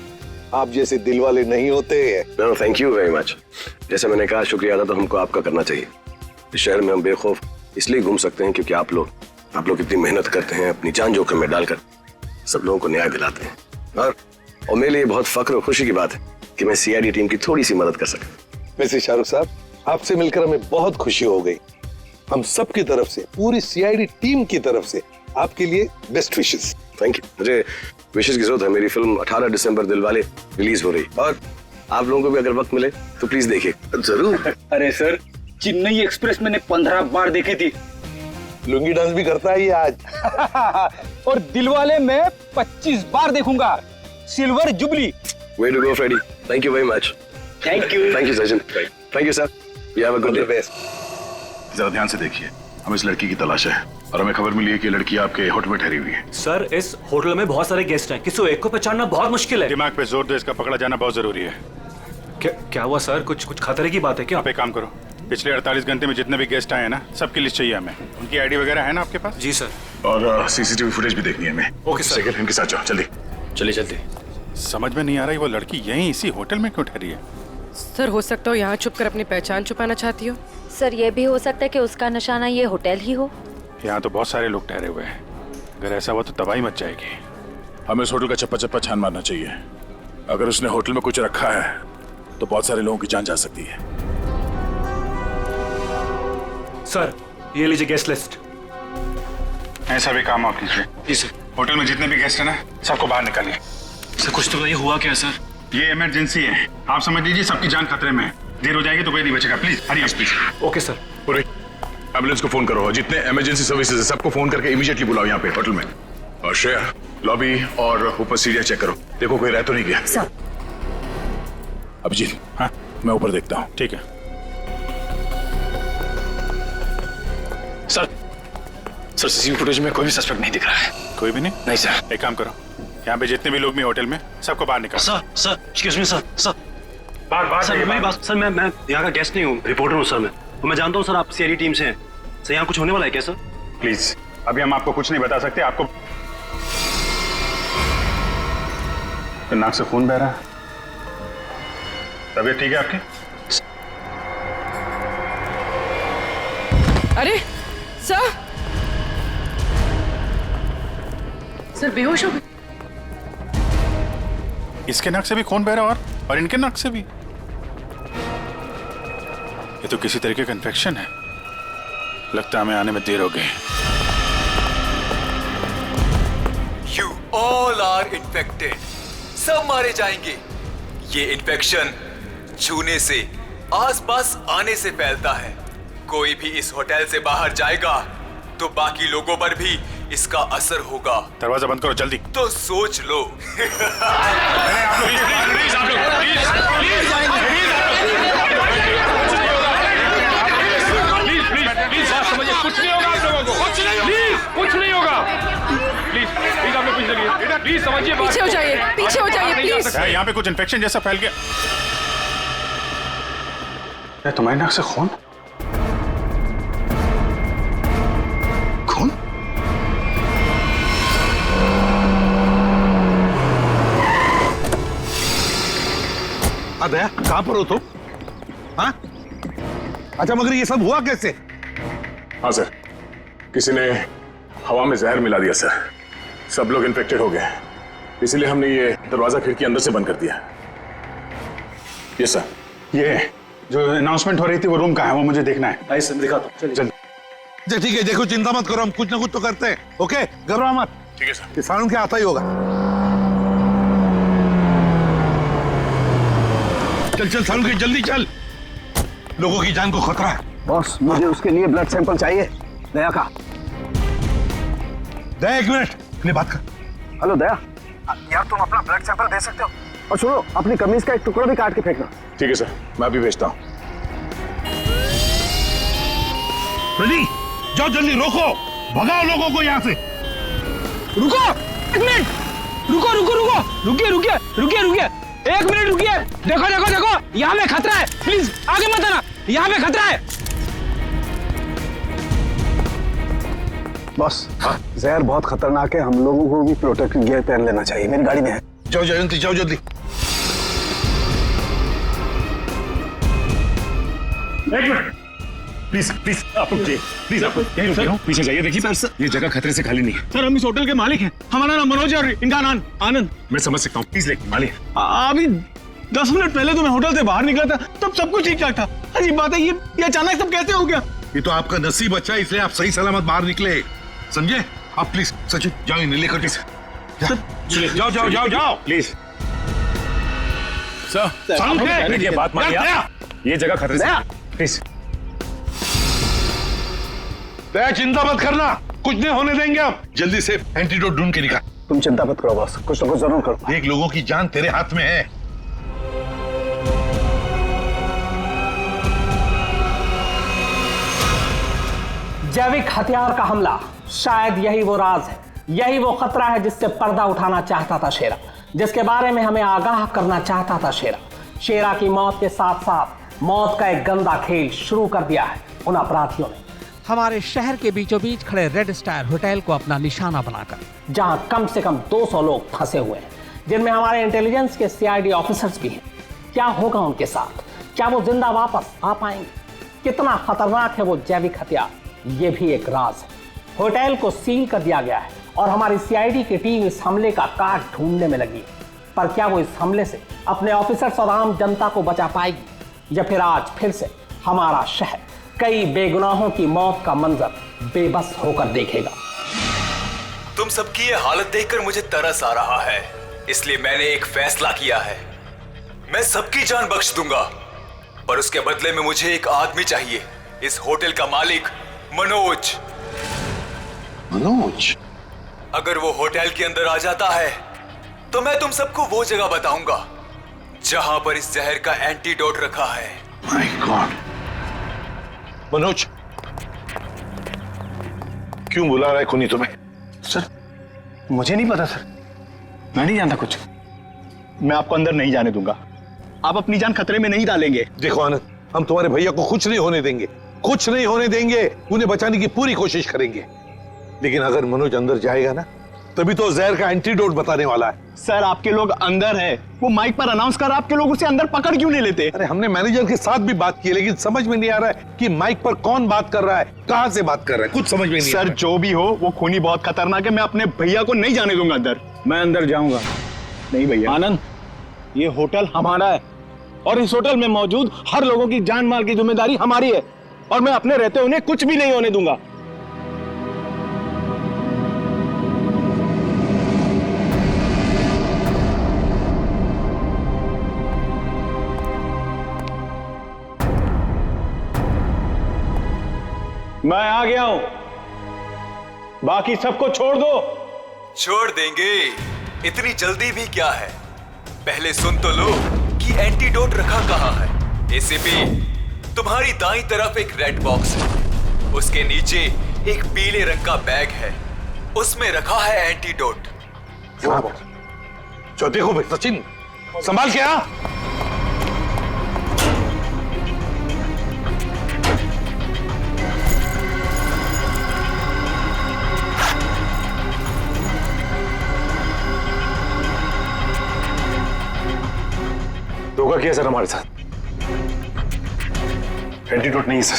आप जैसे दिल वाले नहीं होते। No, thank you very much. जैसे मैंने कहा, शुक्रिया अदा तो हमको आपका करना चाहिए। इस शहर में हम बेखौफ इसलिए घूम सकते हैं क्योंकि आप लोग इतनी मेहनत करते हैं, अपनी जान जोखिम में डालकर सब लोगों को न्याय दिलाते हैं। और मेरे लिए बहुत फख्र और खुशी की बात है कि मैं सीआईडी टीम की थोड़ी सी मदद कर सका। वैसे शाहरुख साहब, आपसे मिलकर हमें बहुत खुशी हो गई। हम सब की तरफ से, पूरी सीआईडी टीम की तरफ से आपके लिए बेस्ट विशेस। Thank you. मुझे विशेस की जरूरत है। मेरी फिल्म 18 दिसंबर दिलवाले रिलीज हो रही, और आप लोगों को भी अगर वक्त मिले तो प्लीज देखिए। जरूर। अरे सर, चेन्नई एक्सप्रेस मैंने 15 बार देखी थी। लुंगी डांस भी करता है ये आज। और दिलवाले मैं 25 बार देखूंगा। Silver jubilee. Way to go, Freddy. Thank you very much. Thank you. Thank you, Sachin. Thank you, sir. You have a good day. जरा ध्यान से देखिए, हम इस लड़की की तलाश है और हमें खबर मिली है कि लड़की आपके होटल में ठहरी हुई है। सर, इस होटल में बहुत सारे गेस्ट हैं, किसी एक को पहचानना बहुत मुश्किल है। दिमाग पे जोर दो, इसका पकड़ा जाना बहुत जरूरी है। क्या हुआ सर? कुछ खतरे की बात है क्या? आप एक काम करो, पिछले 48 घंटे में जितने भी गेस्ट आए हैं ना, सबकी लिस्ट चाहिए हमें। उनकी आईडी वगैरह है ना आपके पास? जी सर। और सीसीटीवी फुटेज भी देखनी है हमें। Okay sir. सेकंड इनके साथ जाओ, जल्दी। चलिए। समझ में नहीं आ रही वो लड़की यहीं इसी होटल में क्यों ठहरी है? सर, हो सकता हो यहाँ छुप कर अपनी पहचान छुपाना चाहती हो। सर, ये भी हो सकता है कि उसका निशाना ये होटल ही हो। यहाँ तो बहुत सारे लोग ठहरे हुए हैं, अगर ऐसा हुआ तो तबाही मच जाएगी। हमें इस होटल का चप्पा चप्पा छान मारना चाहिए। अगर उसने होटल में कुछ रखा है तो बहुत सारे लोगों की जान जा सकती है। सर, ये लीजिए गेस्ट लिस्ट। ऐसा भी काम आप कीजिए। जी सर। होटल में जितने भी गेस्ट हैं ना, सबको बाहर निकालिए। सर, कुछ तो बताइए, हुआ क्या सर? ये इमरजेंसी है, आप समझ लीजिए सबकी जान खतरे में है। देर हो जाएगी तो कोई नहीं बचेगा। Please Hari please. Okay sir. पूरी एम्बुलेंस को फोन करो और जितने इमरजेंसी सर्विसेज है सबको फोन करके इमीडिएटली बुलाओ यहाँ पे होटल में। और श्रेया, लॉबी और ऊपर सीढ़ियां चेक करो, देखो कोई रह तो नहीं गया। सर। अभिजीत, हाँ मैं ऊपर देखता हूँ। ठीक है सर। सर, सीसीटीवी फुटेज में कोई भी सस्पेक्ट नहीं दिख रहा है। कोई भी नहीं? नहीं सर। एक काम करो, यहाँ पे जितने भी लोग भी होटल में, सबको बाहर निकालो। Sir, excuse me sir. बाहर सर, मेरी बात। सर, मैं यहाँ का गेस्ट नहीं हूँ, रिपोर्टर हूँ सर। मैं जानता हूँ सर, आप सीआईडी टीम से हैं। सर, यहाँ कुछ होने वाला है क्या सर? प्लीज, अभी हम आपको कुछ नहीं बता सकते। आपको नाक से खून बह रहा है, तबीयत ठीक है आपकी? अरे सर, बेहोश हो गए। इसके नाक से भी खून बह रहा और इनके नाक से भी। ये तो किसी तरीके का इन्फेक्शन है। लगता है हमें आने में देर हो गई। You all are infected. सब मारे जाएंगे। ये इन्फेक्शन छूने से, आसपास आने से फैलता है। कोई भी इस होटल से बाहर जाएगा तो बाकी लोगों पर भी इसका असर होगा। दरवाजा बंद करो जल्दी। तो सोच लो। कुछ नहीं होगा आप लोगों को। कुछ नहीं होगा। प्लीज आप लोग पीछे चलिए। प्लीज समझिए। पीछे हो जाइए, पीछे हो जाइए प्लीज। यहाँ पे कुछ इन्फेक्शन जैसा फैल गया। तुम्हारी नाक से खून? दया, कहां पर हो तुम? हाँ? अच्छा, मगर ये सब हुआ कैसे? हाँ सर, किसी ने हवा में जहर मिला दिया सर। सब लोग इन्फेक्टेड हो गए। इसीलिए हमने ये दरवाजा खिड़की अंदर से बंद कर दिया। ये सर, ये जो अनाउंसमेंट हो रही थी वो रूम कहाँ है, वो मुझे देखना है। आइए सर, दिखा दो। चलिए। ठीक है, देखो चिंता मत करो, हम कुछ ना कुछ तो करते हैं। ओके, घबराओ मत। ठीक है सर। किसानों के आता ही होगा। चल चल सालू के, जल्दी चल, लोगों की जान को खतरा है। बॉस, मुझे उसके लिए ब्लड सैंपल चाहिए, दया का। दया, एक मिनट, अपनी बात कर। हेलो दया, यार तुम अपना ब्लड सैंपल दे सकते हो? और सुनो, अपनी कमीज का एक टुकड़ा भी काट के फेंकना। ठीक है सर, मैं अभी भेजता हूँ। रेडी, जाओ जल्दी, रोको, भगाओ लोगों को यहाँ से। रुको, एक मिनट, रुको रुको रुको, रुकिए रुकिए रुकिए रुकिए, एक मिनट रुकिए। देखो देखो देखो, यहाँ में खतरा है, प्लीज आगे मत आना, यहाँ में खतरा है। बॉस, जहर बहुत खतरनाक है, हम लोगों को भी प्रोटेक्टिव गियर पहन लेना चाहिए। मेरी गाड़ी में है। जाओ जयंती, जाओ जल्दी। एक मिनट, प्लीज प्लीज आप रुकिए, प्लीज आप यहीं रुकिए, पीछे जाइए। देखिए सर, ये जगह खतरे से खाली नहीं है। सर, हम इस होटल के मालिक हैं, हमारा नाम मनोज है और इनका नाम आनंद। मैं समझ सकता हूँ, प्लीज लेकिन मालिक। अभी 10 मिनट पहले तो मैं होटल से बाहर निकला था, तब सब कुछ ठीक ठाक था। अजीब बात है, ये अचानक सब कैसे हो गया? ये तो आपका नसीब अच्छा है, इसलिए आप सही सलामत बाहर निकले, समझे? आप प्लीज सचिन जाओ, इन्हें लेकर जाओ जाओ जाओ जाओ प्लीज। सर, देखिए बात मानिए, ये जगह खतरे से, प्लीज। दया, चिंता मत करना, कुछ नहीं होने देंगे हम। जल्दी से एंटीडोट ढूंढ के निकाल। तुम चिंता मत करो बॉस, कुछ ना कुछ जरूर करो। देख, लोगों की जान तेरे हाथ में है। जैविक हथियार का हमला, शायद यही वो राज है, यही वो खतरा है जिससे पर्दा उठाना चाहता था शेरा, जिसके बारे में हमें आगाह करना चाहता था शेरा। शेरा की मौत के साथ साथ मौत का एक गंदा खेल शुरू कर दिया है उन अपराधियों ने। हमारे शहर के बीचों बीच खड़े रेड स्टार होटल को अपना निशाना बनाकर, जहां कम से कम 200 लोग फंसे हुए हैं, जिनमें हमारे इंटेलिजेंस के सीआईडी ऑफिसर्स भी हैं। क्या होगा उनके साथ? क्या वो जिंदा वापस आ पाएंगे? कितना खतरनाक है वो जैविक हथियार, ये भी एक राज है। होटल को सील कर दिया गया है और हमारी सीआईडी की टीम इस हमले का काट ढूंढने में लगी है। पर क्या वो इस हमले से अपने ऑफिसर्स और आम जनता को बचा पाएगी, या फिर आज फिर से हमारा शहर कई बेगुनाहों की मौत का मंजर बेबस होकर देखेगा? तुम सबकी ये हालत देखकर मुझे तरस आ रहा है, इसलिए मैंने एक फैसला किया है। मैं सबकी जान बख्श दूंगा, पर उसके बदले में मुझे एक आदमी चाहिए, इस होटल का मालिक मनोज। मनोज? अगर वो होटल के अंदर आ जाता है तो मैं तुम सबको वो जगह बताऊंगा जहां पर इस जहर का एंटीडोट रखा है। माय गॉड, मनोज क्यों बुला रहा है खूनी तुम्हें? सर, मुझे नहीं पता सर, मैं नहीं जानता कुछ। मैं आपको अंदर नहीं जाने दूंगा, आप अपनी जान खतरे में नहीं डालेंगे। देखो आनंद, हम तुम्हारे भैया को कुछ नहीं होने देंगे, कुछ नहीं होने देंगे, उन्हें बचाने की पूरी कोशिश करेंगे। लेकिन अगर मनोज अंदर जाएगा ना, तभी तो जहर का एंटीडोट बताने वाला है। सर, आपके लोग अंदर हैं, वो माइक पर अनाउंस कर, आपके लोग उसे अंदर पकड़ क्यों नहीं लेते? अरे हमने मैनेजर के साथ भी बात की, लेकिन समझ में नहीं आ रहा है कि माइक पर कौन बात कर रहा है, कहां से बात कर रहा है, कुछ समझ में नहीं। सर, जो भी हो, वो खूनी बहुत खतरनाक है, मैं अपने भैया को नहीं जाने दूंगा अंदर। मैं अंदर जाऊंगा नहीं भैया। आनंद, ये होटल हमारा है और इस होटल में मौजूद हर लोगों की जान माल की जिम्मेदारी हमारी है, और मैं अपने रहते उन्हें कुछ भी नहीं होने दूंगा। मैं आ गया हूं, बाकी सबको छोड़ दो। छोड़ देंगे, इतनी जल्दी भी क्या है? पहले सुन तो लो कि एंटीडोट रखा कहां है। एसीपी, तुम्हारी दाईं तरफ एक रेड बॉक्स है, उसके नीचे एक पीले रंग का बैग है, उसमें रखा है एंटीडोट। जो देखो भाई सचिन, संभाल के आ। धोखा किया सर हमारे साथ, एंटीडोट नहीं है सर।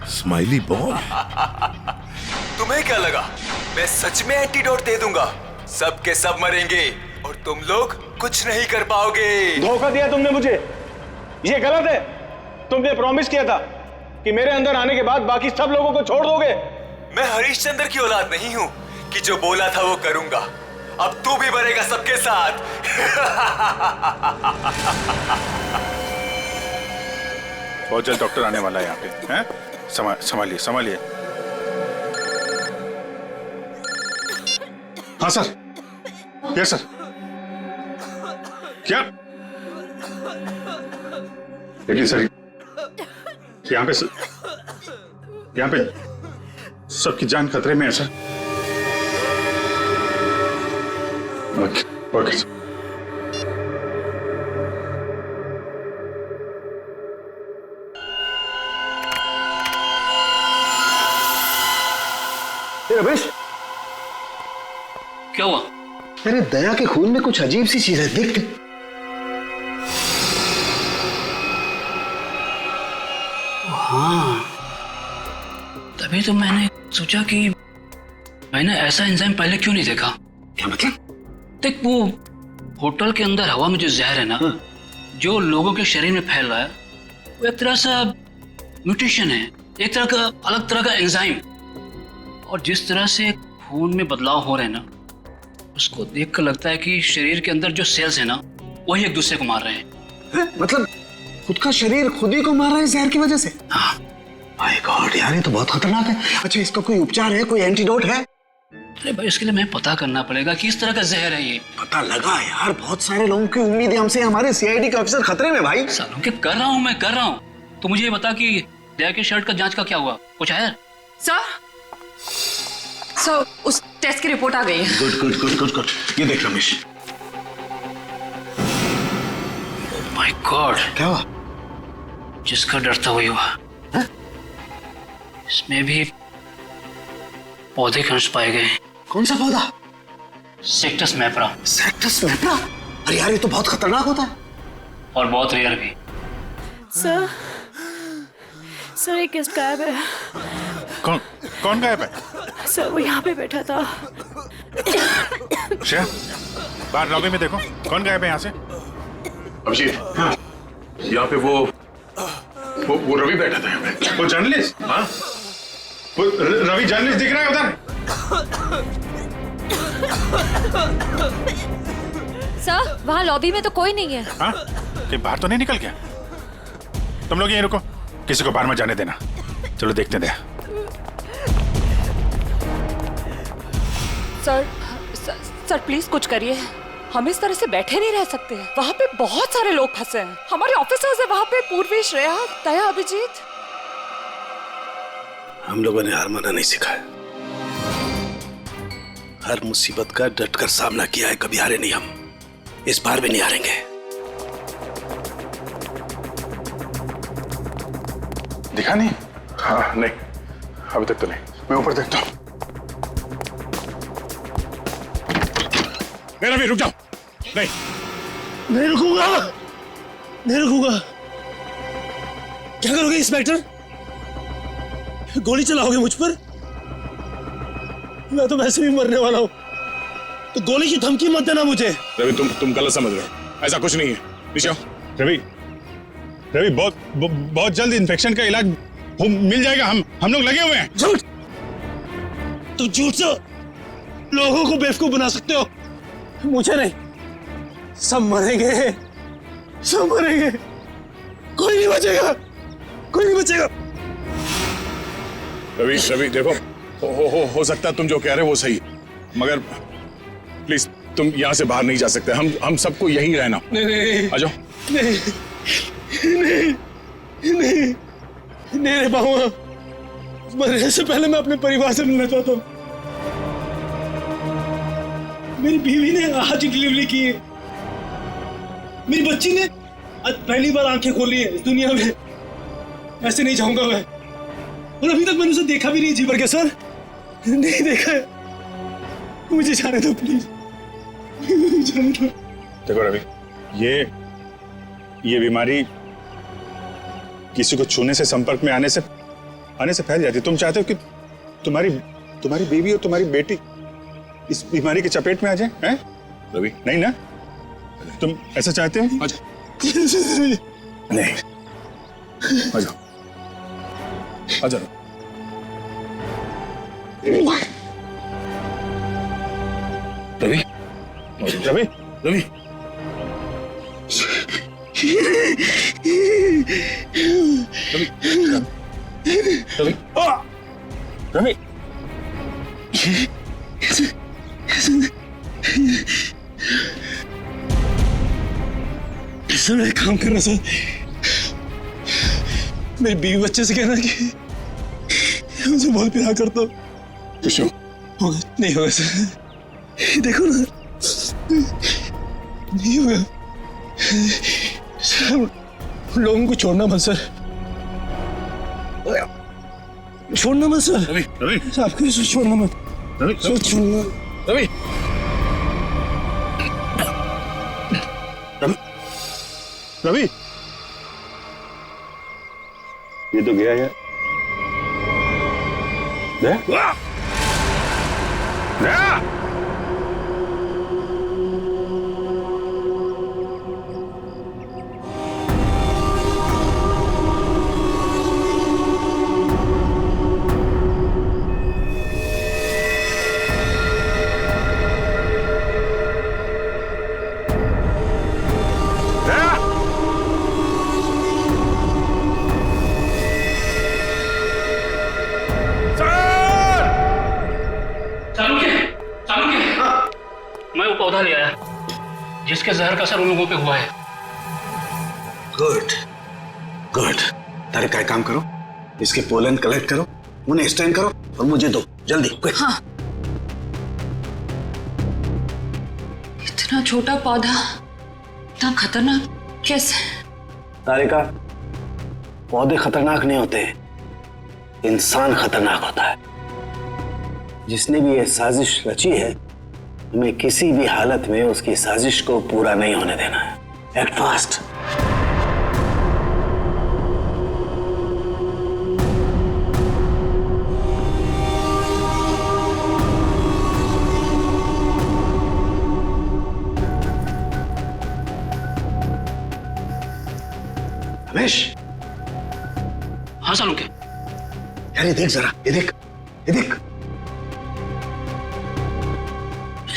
स्माइली बॉय, तुम्हें क्या लगा मैं सच में एंटीडोट दे दूंगा। सब के सब मरेंगे और तुम लोग कुछ नहीं कर पाओगे। धोखा दिया तुमने मुझे, ये गलत है। तुमने प्रॉमिस किया था कि मेरे अंदर आने के बाद बाकी सब लोगों को छोड़ दोगे। मैं हरिश्चंद्र की औलाद नहीं हूं कि जो बोला था वो करूंगा। अब तू भी मरेगा सबके साथ। बहुत जल्द डॉक्टर आने वाला है यहाँ पे, हैं? संभालिए संभालिए। हाँ सर, यस सर। क्या? देखिए सर, यहाँ पे सबकी जान खतरे में है सर। Okay sir. रमेश, क्या हुआ? अरे दया के खून में कुछ अजीब सी चीज है, देख। हाँ, तभी तो मैंने सोचा कि मैंने ऐसा एंजाइम पहले क्यों नहीं देखा। क्या मतलब? देख, वो होटल के अंदर हवा में जो जहर है ना, जो लोगों के शरीर में फैल रहा है, वो एक तरह से म्यूटेशन है, एक तरह का अलग तरह का एंजाइम। और जिस तरह से खून में बदलाव हो रहे हैं ना, उसको देखकर लगता है कि शरीर के अंदर जो सेल्स है ना, वही एक दूसरे को मार रहे हैं। मतलब खुद का शरीर खुद ही को मार रहा है जहर की वजह से? हाँ। माय गॉड यार, ये तो बहुत खतरनाक है। अच्छा, इसका कोई उपचार है, कोई एंटीडोट है? अरे भाई, इसके लिए मैं पता करना पड़ेगा कि किस तरह का जहर है ये। पता लगा यार, बहुत सारे लोगों की उम्मीद है हमसे। हमारे सीआईडी के ऑफिसर खतरे में भाई। सालों के कर रहा हूँ। तो मुझे ये बता कि दया के शर्ट का जांच का क्या हुआ, कुछ आया? सर, उस टेस्ट की रिपोर्ट आ गई है। गुड। ये देख रमेश। माय गॉड, क्या हुआ? जिसका डर था वही हुआ। इसमें भी पौधे के अंश पाए गए। कौन सा पौधा? सेक्टस मैप्रा। सेक्टस मैप्रा? अरे यार, ये तो बहुत खतरनाक होता है और बहुत रेयर भी। सर एक गेस्ट गायब है। कौन गायब है? सर वो यहाँ पे बैठा था। श्रेया, बाहर लॉबी में देखो, कौन गायब है यहाँ से? अभिजीत, हाँ, यहाँ पे वो रवि बैठा था यहाँ पे। वो जर्नलिस्ट? हाँ, वो रवि जर्नलिस्ट दिख रहा है उधर। सर, वहाँ लॉबी में तो कोई नहीं है। हाँ, कहीं बाहर तो नहीं निकल गया? तुम लोग यहीं रुको, किसी को बाहर में जाने देना। चलो देखते हैं। सर प्लीज कुछ करिए। हम इस तरह से बैठे नहीं रह सकते। वहाँ पे बहुत सारे लोग फंसे हैं। हमारे ऑफिसर्स है वहाँ पे, पूर्वी, श्रेया, दया, अभिजीत। हम लोगों ने हार माना नहीं सिखाया। हर मुसीबत का डटकर सामना किया है, कभी हारे नहीं हम। इस बार भी नहीं हारेंगे। दिखा नहीं? हाँ, नहीं, अभी तक तो नहीं। मैं ऊपर देखता हूँ। मेरा भी रुक जाओ। नहीं रुकूंगा। क्या करोगे इंस्पेक्टर? गोली चलाओगे मुझ पर? मैं तो वैसे भी मरने वाला हूँ, तो गोली की धमकी मत देना मुझे। रवि, तुम गलत समझ रहे हो। ऐसा कुछ नहीं है। नीचे आओ। रवि, बहुत जल्द इन्फेक्शन का इलाज मिल जाएगा। हम लोग लगे हुए हैं। झूठ! तुम झूठ से लोगों को बेवकूफ बना सकते हो, मुझे नहीं। सब मरेंगे, कोई नहीं बचेगा। रवि देखो, हो सकता है तुम जो कह रहे हो वो सही, मगर प्लीज तुम यहाँ से बाहर नहीं जा सकते। हम सबको यहीं रहना। नहीं, आ जाओ। नहीं रह पाऊंगा। मरने से पहले मैं अपने परिवार से मिलना चाहता हूँ। मेरी बीवी ने आज डिलीवरी की है। मेरी बच्ची ने आज पहली बार आंखें खोली है इस दुनिया में। ऐसे नहीं जाऊंगा मैं। और अभी तक मैंने उसे देखा भी नहीं जी भर के। सर, नहीं देखा है। मुझे जाने दो प्लीज। देखो रवि, ये बीमारी किसी को छूने से, संपर्क में आने से फैल जाती है। तुम चाहते हो कि तुम्हारी बीवी और तुम्हारी बेटी इस बीमारी की चपेट में आ जाए, हैं? रवि, नहीं ना? तुम ऐसा चाहते हो? नहीं, आ जाओ, आ जाओ। रवि, रवि, रवि, रवि, रवि, सर एक काम कर रहा सर, मेरी बीवी बच्चे से कहना कि मुझे बहुत प्यार करता हूँ। कुछ होगा नहीं होगा सर, देखो ना नहीं होगा सर, लोगों को छोड़ना मत सर, छोड़ना मत सर, रवि, रवि, आपको छोड़ना मत, रवि, छोड़ना, रवि, रवि, ये तो गया यार, गया? गया? पौधा ले आया जिसके जहर का असर उन लोगों पे हुआ है। Good good. तारे का काम करो, इसके पोलन कलेक्ट करो, उन्हें स्टैंड करो और मुझे दो जल्दी। हाँ। इतना छोटा पौधा इतना खतरनाक कैसे? तारिका, पौधे खतरनाक नहीं होते, इंसान खतरनाक होता है। जिसने भी ये साजिश रची है, हमें किसी भी हालत में उसकी साजिश को पूरा नहीं होने देना है। Act fast. रमेश। हाँ सालुंके। यार ये देख जरा, ये देख, ये देख।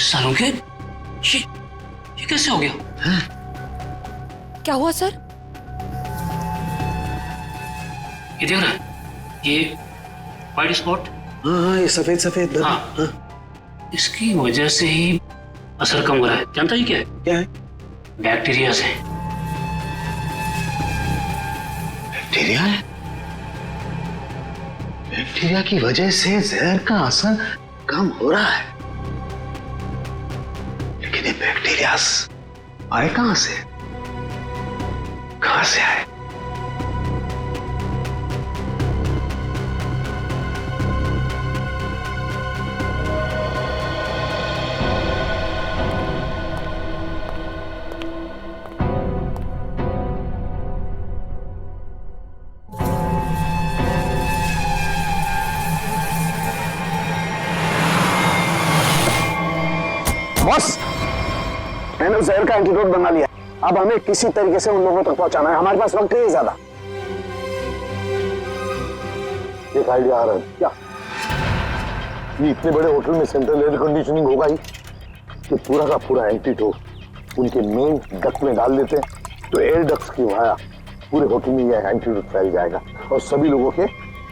सालुंके, ये कैसे हो गया? क्या हुआ सर? ये देख रहा है, ये व्हाइट स्पॉट। हाँ, ये सफेद सफेद। हाँ, इसकी वजह से ही असर कम हो रहा है। जानता ही क्या है? क्या है? बैक्टीरिया से। बैक्टीरिया है? बैक्टीरिया की वजह से जहर का असर कम हो रहा है, लेकिन ये बैक्टीरिया आए कहां से? कहां से आए? बॉस, मैंने उस जहर का एंटीडोट बना लिया। अब हमें किसी तरीके से उन लोगों तक पहुंचाना है, हमारे पास वक्त नहीं ज्यादा। एक आइडिया आ रहा है। क्या? ये इतने बड़े होटल में सेंट्रल एयर कंडीशनिंग होगा ही कि पूरा का पूरा एंटीडोट उनके मेन डक्ट में डाल देते हैं, तो एयर डक्ट्स की वाया पूरे होटल में यह एंटीडोट फैल जाएगा और सभी लोगों के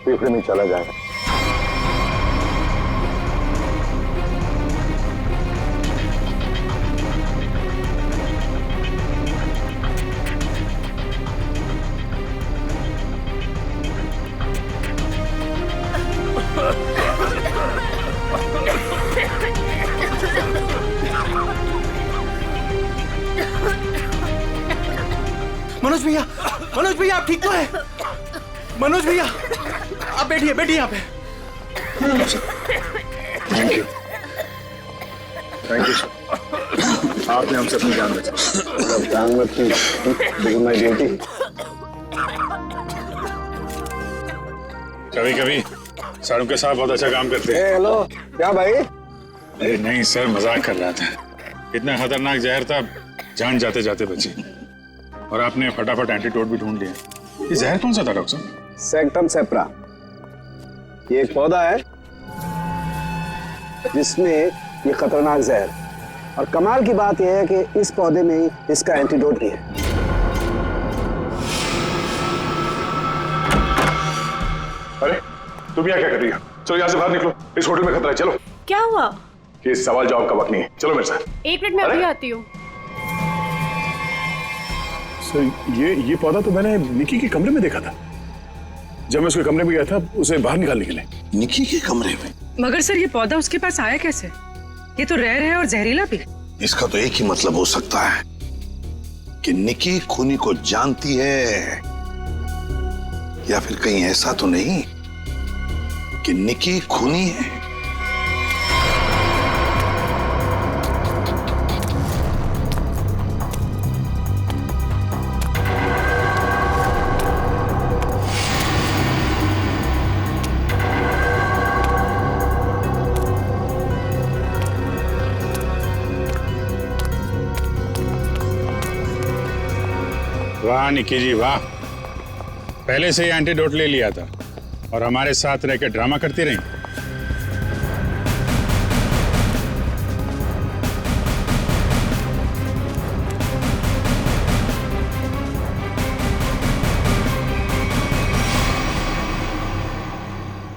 फेफड़े में चला जाएगा। मनोज भैया आप ठीक तो है? मनोज भैया आप बैठिए, बैठिए यहाँ पे। Thank you, thank you sir. आपने हमसे अपनी जान बचाई। जान मत की, माय ड्यूटी। कभी कभी सारुके साहब बहुत अच्छा काम करते हैं। हेलो, क्या भाई अरे नहीं सर, मजाक कर रहा था। इतना खतरनाक जहर था, जान जाते जाते बची। और आपने फटाफट एंटीडोट भी ढूंढ लिया। ये जहर कौन सा था डॉक्टर साहब? सेक्टम सेप्रा। ये एक पौधा है जिसमें ये खतरनाक जहर, और कमाल की बात यह है कि इस पौधे में ही इसका एंटीडोट भी है। अरे तुम यहाँ क्या कर रही हो? चलो यहाँ से बाहर निकलो, इस होटल में खतरा है। चलो। क्या हुआ? ये सवाल जवाब का वक्त नहीं है, चलो मेरे साथ। 1 मिनट में अभी आती हूँ। सर ये पौधा तो मैंने निकी के कमरे में देखा था। जब मैं उसके कमरे में गया था उसे बाहर निकालने के लिए। निकी के कमरे में? मगर सर ये पौधा उसके पास आया कैसे? ये तो रेयर है और जहरीला भी। इसका तो एक ही मतलब हो सकता है कि निकी खूनी को जानती है, या फिर कहीं ऐसा तो नहीं कि निकी खूनी है। वाह निकी जी वाह, पहले से ही एंटीडोट ले लिया था और हमारे साथ रह के ड्रामा करती रही।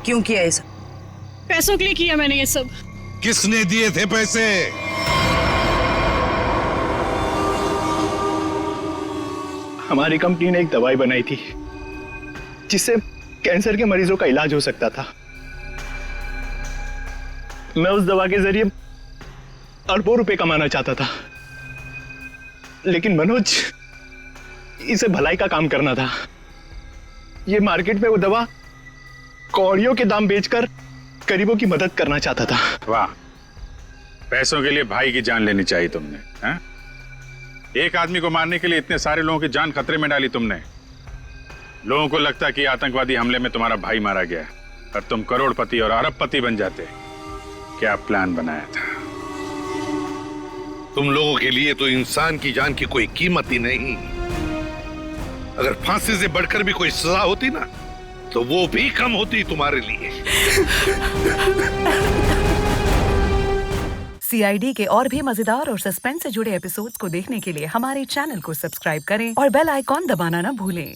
क्यों किया ये सब? पैसों के लिए किया मैंने ये सब। किसने दिए थे पैसे? हमारी कंपनी ने एक दवाई बनाई थी जिससे कैंसर के मरीजों का इलाज हो सकता था। मैं उस दवा के जरिए अरबों रुपए कमाना चाहता था, लेकिन मनोज इसे भलाई का काम करना था। ये मार्केट में वो दवा कौड़ियों के दाम बेचकर गरीबों की मदद करना चाहता था। वाह, पैसों के लिए भाई की जान लेनी चाहिए तुमने, हैं? एक आदमी को मारने के लिए इतने सारे लोगों की जान खतरे में डाली तुमने। लोगों को लगता कि आतंकवादी हमले में तुम्हारा भाई मारा गया और तुम करोड़पति और अरबपति बन जाते। क्या प्लान बनाया था? तुम लोगों के लिए तो इंसान की जान की कोई कीमत ही नहीं। अगर फांसी से बढ़कर भी कोई सजा होती ना, तो वो भी कम होती तुम्हारे लिए। CID के और भी मजेदार और सस्पेंस से जुड़े एपिसोड्स को देखने के लिए हमारे चैनल को सब्सक्राइब करें और बेल आइकॉन दबाना ना भूलें।